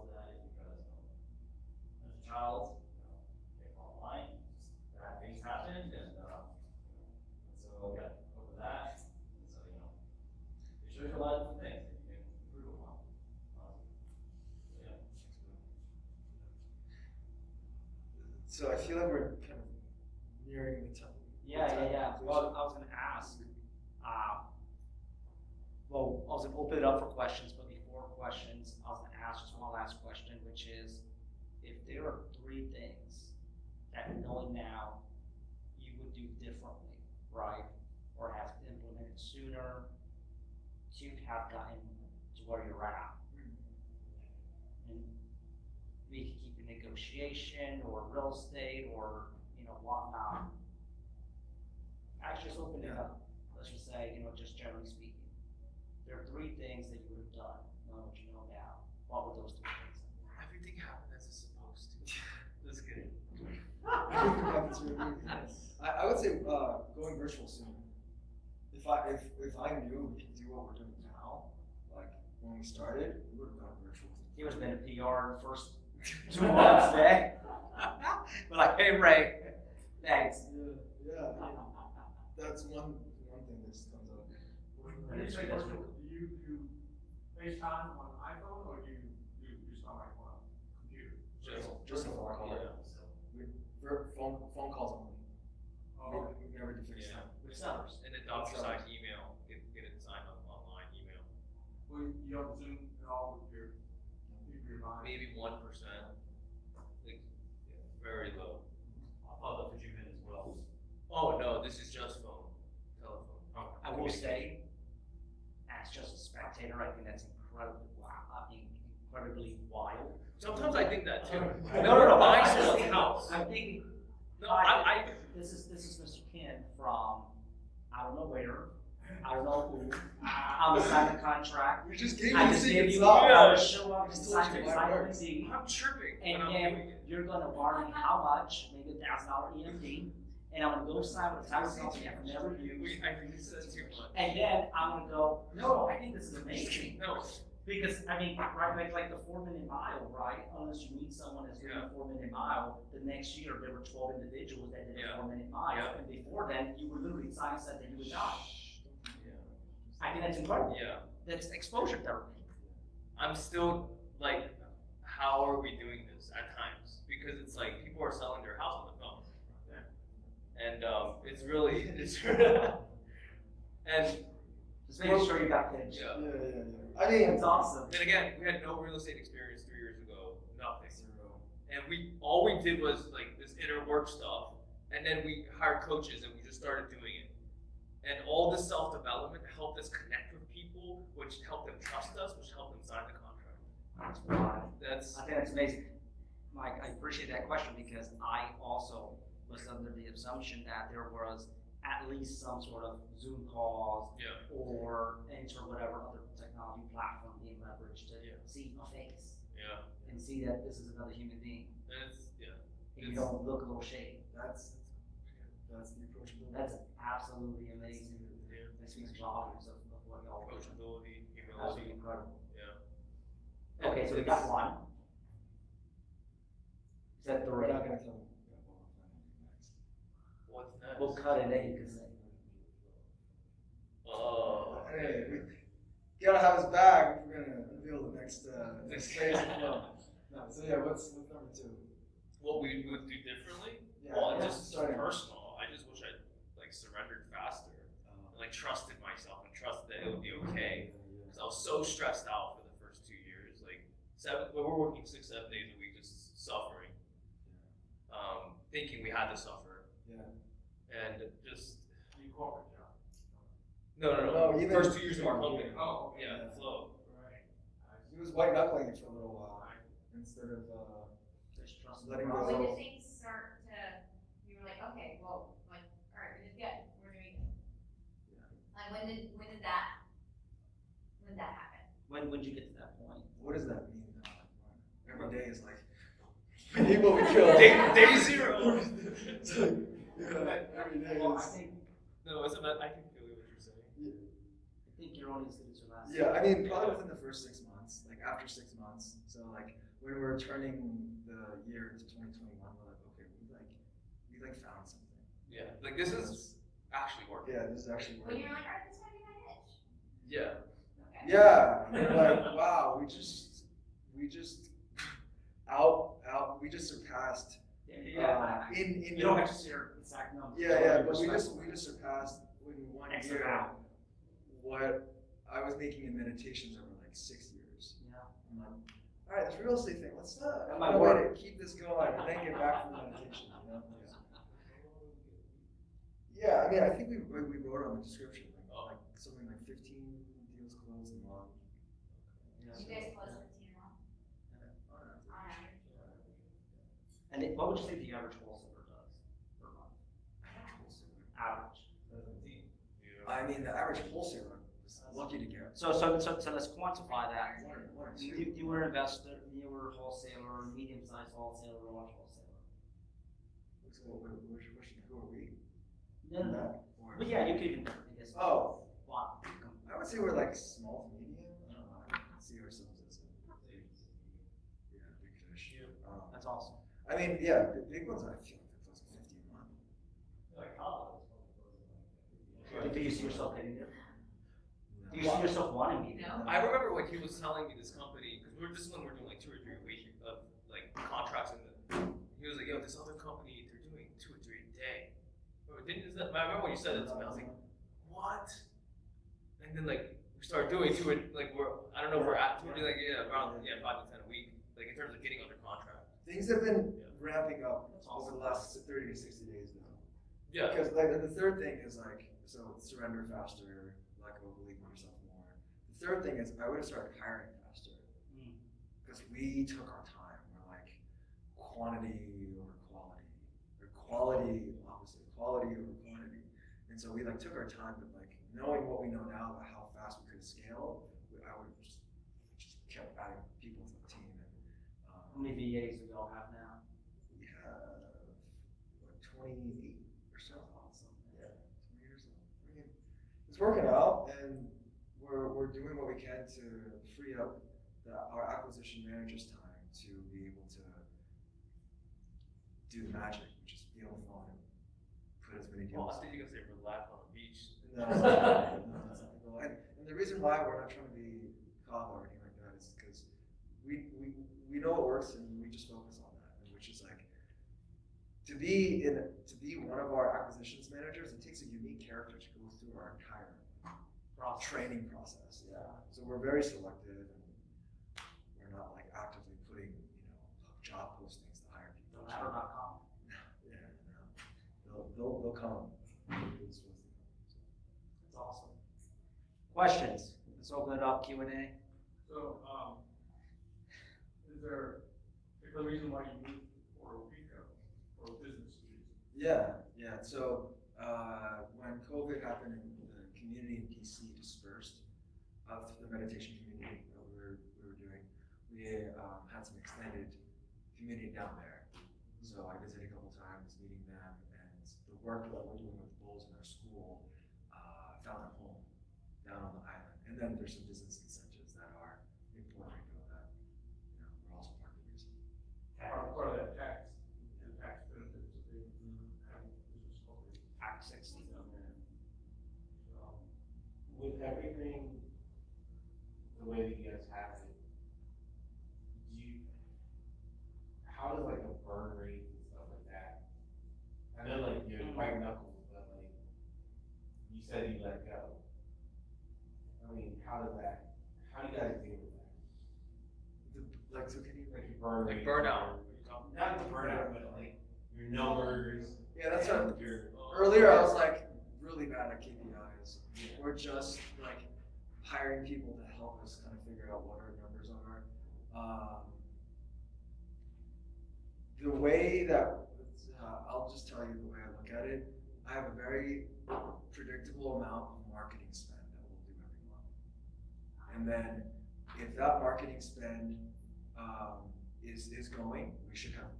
to that is because as a child, they fall online, bad things happened, and so I got over that. And so it shows you a lot of different things that you can improve upon. Yeah. So I feel like we're kind of nearing the top. Yeah. Well, I was gonna ask, well, I was gonna open it up for questions, but before questions, I was gonna ask just one last question, which is, if there are 3 things that knowing now you would do differently, right? Or have implemented sooner to have gotten to where you're at. And we could keep the negotiation or real estate or, whatnot. Actually, just open it up. Let's just say, just generally speaking. There are 3 things that you would have done, knowing what you know now. What would those 3 things be? Everything happened as it's supposed to. Just kidding. I would say going virtual soon. If I knew we could do what we're doing now, like when we started, we would have gone virtual. He would have been a PR in the first 2 months, eh? We're like, hey, Ray, thanks. Yeah. That's one thing that just comes up. When you say virtual, do you FaceTime on an iPhone or do you start like on a computer? Just a phone call. Yeah. Phone calls only. Oh, We never do FaceTime. Yeah. With sellers. And then DocuSign email, get it signed up online email. well, you don't Zoom at all with your mind? Maybe 1%. Like, very low. I thought that's what you meant as well. Oh no, this is just phone, telephone. I will say, as just a spectator, I think that's incredibly wild. Sometimes I think that too. No. Nice little house. I'm thinking, No, I this is Mr. Ken from, I don't know where, I don't know who, I'm gonna sign the contract. We just gave I you just the gave secret you, sauce. I would show up and Just told sign you the my sign words. the deed. I'm tripping And when I'm then doing it. you're gonna borrow me how much, maybe $1,000 EMD, and I'm gonna go sign with a title company I've never used. I think this is too much. And then I'm gonna go, no, I think this is amazing. No, Because, right, like the 4-minute mile, right? Unless you meet someone that's doing a 4-minute mile, the next year there were 12 individuals that did a Yeah. 4-minute mile. Yeah. And before then, you were literally signing said that you would die. yeah, I think that's incredible. yeah. That's exposure therapy. I'm still like, how are we doing this at times? Because it's like people are selling their house on the phone. And it's really, and Just making sure you got pitched. yeah. I mean, It's awesome. And again, we had no real estate experience 3 years ago, nothing. And all we did was like this inner work stuff, and then we hired coaches and we just started doing it. And all this self-development helped us connect with people, which helped them trust us, which helped them sign the contract. That's wild. That's I think that's amazing. Mike, I appreciate that question because I also was under the assumption that there was at least some sort of Zoom calls yeah, or enter whatever other technology platform being leveraged to Yeah. see a face yeah. and see that this is another human being. And it's And you don't look a little shady. that's the approachability. That's absolutely amazing. Yeah. That speaks volumes of what y'all are doing. Approachability, Absolutely humility. incredible. Yeah. Okay, so we got one. Is that We're three? not gonna tell them. What's next? We'll cut it in, you can say. Oh. Hey, we gotta have his back if we're gonna reveal the next phase of flow. No, so yeah, what's number 2? What we would do differently? Yeah, Well, yeah, just starting. personal. I just wish I like surrendered faster, like trusted myself and trusted that it would be okay. Because I was so stressed out for the first 2 years. Like we were working 6-7 days a week, just suffering, thinking we had to suffer, Yeah. and just You corporate job. No, even- first 2 years of our company. Oh, okay. Yeah, flow. Right. He was white knuckling it for a little while instead of Just trust letting the go. process. When did things start to, you were like, okay, well, like, all right, it's good, we're doing it. Like, when did that happen? When would you get to that point? What does that mean? Every day is like people we kill. Day 0. It's like, yeah, every day Well, I is. think I can feel what you're saying. you're only as good as your last. Yeah, I mean, probably within the first 6 months, like after 6 months. So like when we're turning the year into 2021, we're like, okay, we found something. Yeah, like this is actually working. Yeah, this is actually When working. you're like, alright, this might be my niche. Yeah. Okay. Yeah, we're like, wow, we just we just surpassed. In You don't have to share exact numbers. Yeah, but we just surpassed in 1 X year amount. what I was making in meditations over like 6 years. Yeah. I'm like, all right, this real estate thing, let's That find might a way work. to keep this going and then get back from meditation. You know? Yeah, I mean, I think we wrote on the description like something like 15 deals closed in a month. You guys close 15 a month on average. And what would you say the average wholesaler does per month? Average. I mean, the average wholesaler is lucky to get. So let's quantify that. One or two. You were an investor, you were a wholesaler, medium-sized wholesaler, or large wholesaler. What's your question? Who are we? No. Or- But yeah, you could even, I guess. Oh, Wow. I would say we're like small to medium. I don't know. I don't see ourselves as big fish. That's awesome. I mean, yeah, the big ones. I feel like they're close to 50 a month. Do you see yourself hitting it? Do you see yourself wanting me? No. I remember when he was telling me this company, because this is when we're doing like 2 or 3 a week of like contracts, and he was like, "Yo, this other company, they're doing 2 or 3 a day." I remember when you said it to me, I was like, "What?" And then like we started doing 2 and like I don't know, we're doing like around 5 to 10 a week, like in terms of getting under contract. Things have been ramping up That's over awesome. the last 30 to 60 days now. Yeah. Because like the third thing is like, so surrender faster, let go, believe in yourself more. The third thing is I would have started hiring faster Mm. because we took our time. We're like quantity over quality, or quality opposite, quality over quantity. And so we like took our time, but like knowing what we know now about how fast we could scale, I would have just kept adding people to the team. And, How many VAs do y'all have now? we have what, 28 or so. Awesome. Yeah, 20 or so. I mean, it's working out, and we're doing what we can to free up our acquisition manager's time to be able to do the magic, which is be on the phone and put as many Well, deals. I think you can say relax on the beach. No, and the reason why we're not trying to be caught or anything like that is because we know what works and we just focus on that, and which is like to be one of our acquisitions managers. It takes a unique character to go through our entire training process. Yeah, so we're very selective, and we're not like actively putting job postings to hire people. Ladder.com. Yeah, no. They'll come. It's supposed to come. That's awesome. Questions? Let's open it up, Q&A. So, is there a particular reason why you moved for retail or business reasons? Yeah. So when COVID happened and the community in DC dispersed of the meditation community that we were doing, we had some extended community down there. So I visited a couple times, meeting them, and the work that we're doing with bulls in our school found a home down on the island. And then there's some business incentives that are in Puerto Rico that we're also part of the reason. Part of that tax, the tax benefits that they have business corporate. Act 60. With everything the way that you guys have it, how does like the burn rate and stuff like that? I know like you're white knuckles, but like you said you let go. I mean, how do you guys deal with that? So can you? Like your burn Like rate. burnout. Not the burnout, but like your numbers. Yeah, that's and what. your Earlier, I was like really bad at KPIs. We're just like hiring people to help us kind of figure out what our numbers are. The way that I'll just tell you the way I look at it. I have a very predictable amount of marketing spend that we'll do every month, and then if that marketing spend is going, we should have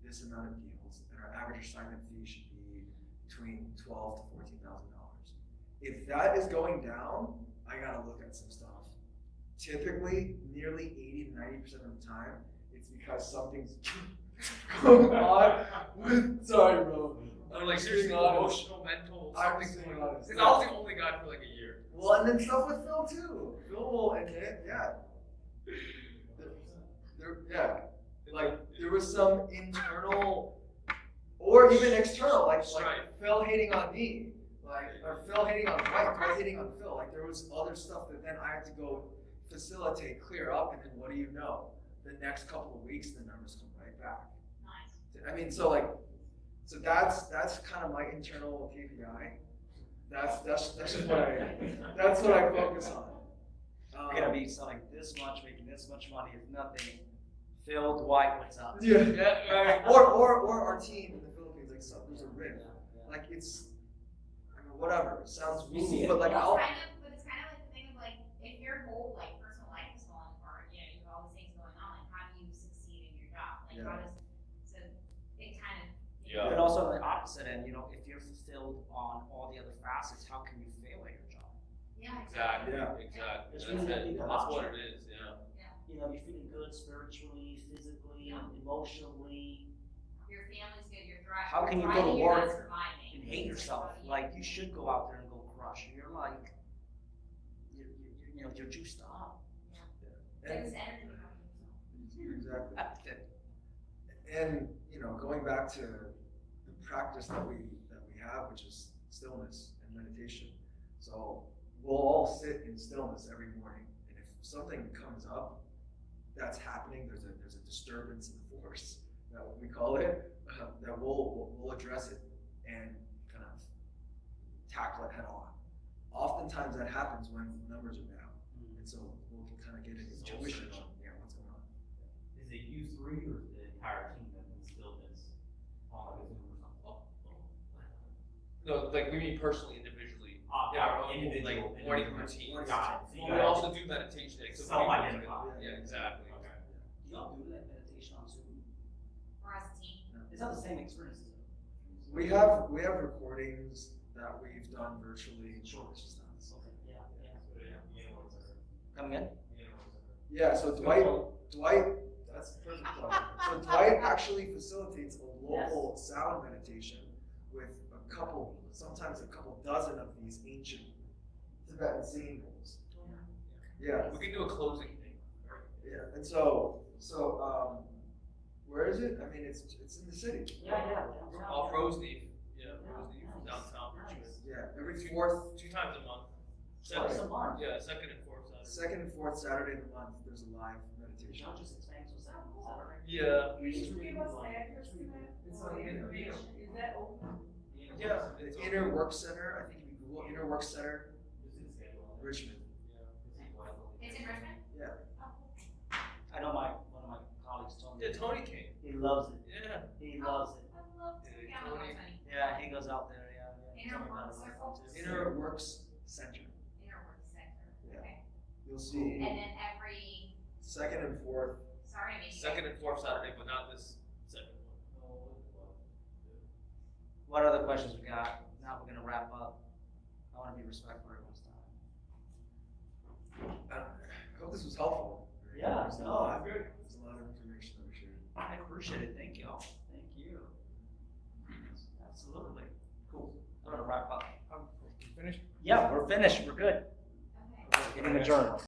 this amount of deals, and our average assignment fee should be between $12,000 to $14,000. If that is going down, I gotta look at some stuff. Typically, nearly 80 to 90% of the time, it's because something's going on with, sorry bro. I'm like seriously, Being honest. emotional, mental, I'm something's being going on. honest. Because I was the only guy for like a year. Well, and then stuff with Phil too. Phil will, and yeah. Yeah. Like, there was some internal, or even external, like Phil hating on me, or Phil hating on Mike, Mike hating on Phil. Like, there was other stuff that then I had to go facilitate, clear up, and then what do you know? The next couple of weeks, the numbers come right back. Nice. I mean, so that's kind of my internal KPI. That's just what I focus on. We're gonna be selling this much, making this much money, if nothing. Phil, Dwight, what's up? Yeah. Yeah, right. Or our team in the Philippines, like so, there's a riff. Like it's, I mean, whatever. It sounds You see woo, it. but like But I'll. it's kind of like the thing of like, if your whole like personal life is falling apart, you know, you have all these things going on, like how do you succeed in your job? Like how does, so it kind of. Yeah. But also on the opposite end, you know, if you're fulfilled on all the other facets, how can you fail at your job? Yeah, Exactly. Yeah. Exactly. There's That's really it. nothing to That's watch. what it is. Yeah. You know, you're feeling good spiritually, physically, emotionally. Your family's good, you're driving. How can you go to driving, you're not work surviving. and hate yourself? Like, you should go out there and go crush. You're like, you know, you're juiced up. There's energy from yourself. Exactly. That's it. And you know, going back to the practice that we have, which is stillness and meditation. So we'll all sit in stillness every morning, and if something comes up that's happening, there's a disturbance in the force, that we call it, that we'll address it and kind of tackle it head on. Oftentimes that happens when numbers are down, and so we'll kind of get an intuition on what's going on. Is it you three or the entire team that instilled this on like a Zoom or something? No, like we mean personally, individually. Our own, Individual. like morning routine. Got it. So you We guys also do meditation. So self-identify. Yeah, exactly. Okay. Do y'all do that meditation on Zoom? Or as a team. It's not the same experience. Is it? We have recordings that we've done virtually. Sure, it's just not. Okay, yeah. Yeah. Coming in? Yeah, so Dwight, that's the perfect point. So Dwight actually facilitates a local sound meditation with sometimes a couple dozen of these ancient Tibetan singing bowls. Yeah, We can do a closing thing. yeah, and so, where is it? I mean, it's in the city. Yeah. Off Roseneath. Yeah, Roseneath, downtown Richmond. Yeah, every Two fourth, 2 times a month. Twice a month. Yeah, second and fourth Saturday. second and fourth Saturday of the month, there's a live meditation. Not just expands with that, is that right? Yeah. Can you give us the address to that? It's Or on the the information, is that open? Yeah. The Inner Work Center, I think if you Google Inner Work Center, Richmond. It's in Richmond? Yeah. I know one of my colleagues told me. Yeah, Tony came. He loves it. Yeah. He loves it. I'd love to. Yeah, I love Tony. Tony. Yeah, he goes out there, yeah. Inner Tell me about Work it. Circle? Inner Works Center. Inner Work Center. Yeah. Okay. You'll see And then every, second and fourth. sorry, I made you. Second and fourth Saturday, but not this second one. What other questions we got? Now we're gonna wrap up. I wanna be respectful of everyone's time. I hope this was helpful. Yeah, There's a no, lot, good. there's a lot of information that we shared. I appreciate it, thank y'all. Thank you. Absolutely. Cool. I'm gonna wrap up. Finished? Yeah, we're finished, we're good. Okay. Getting adjourned.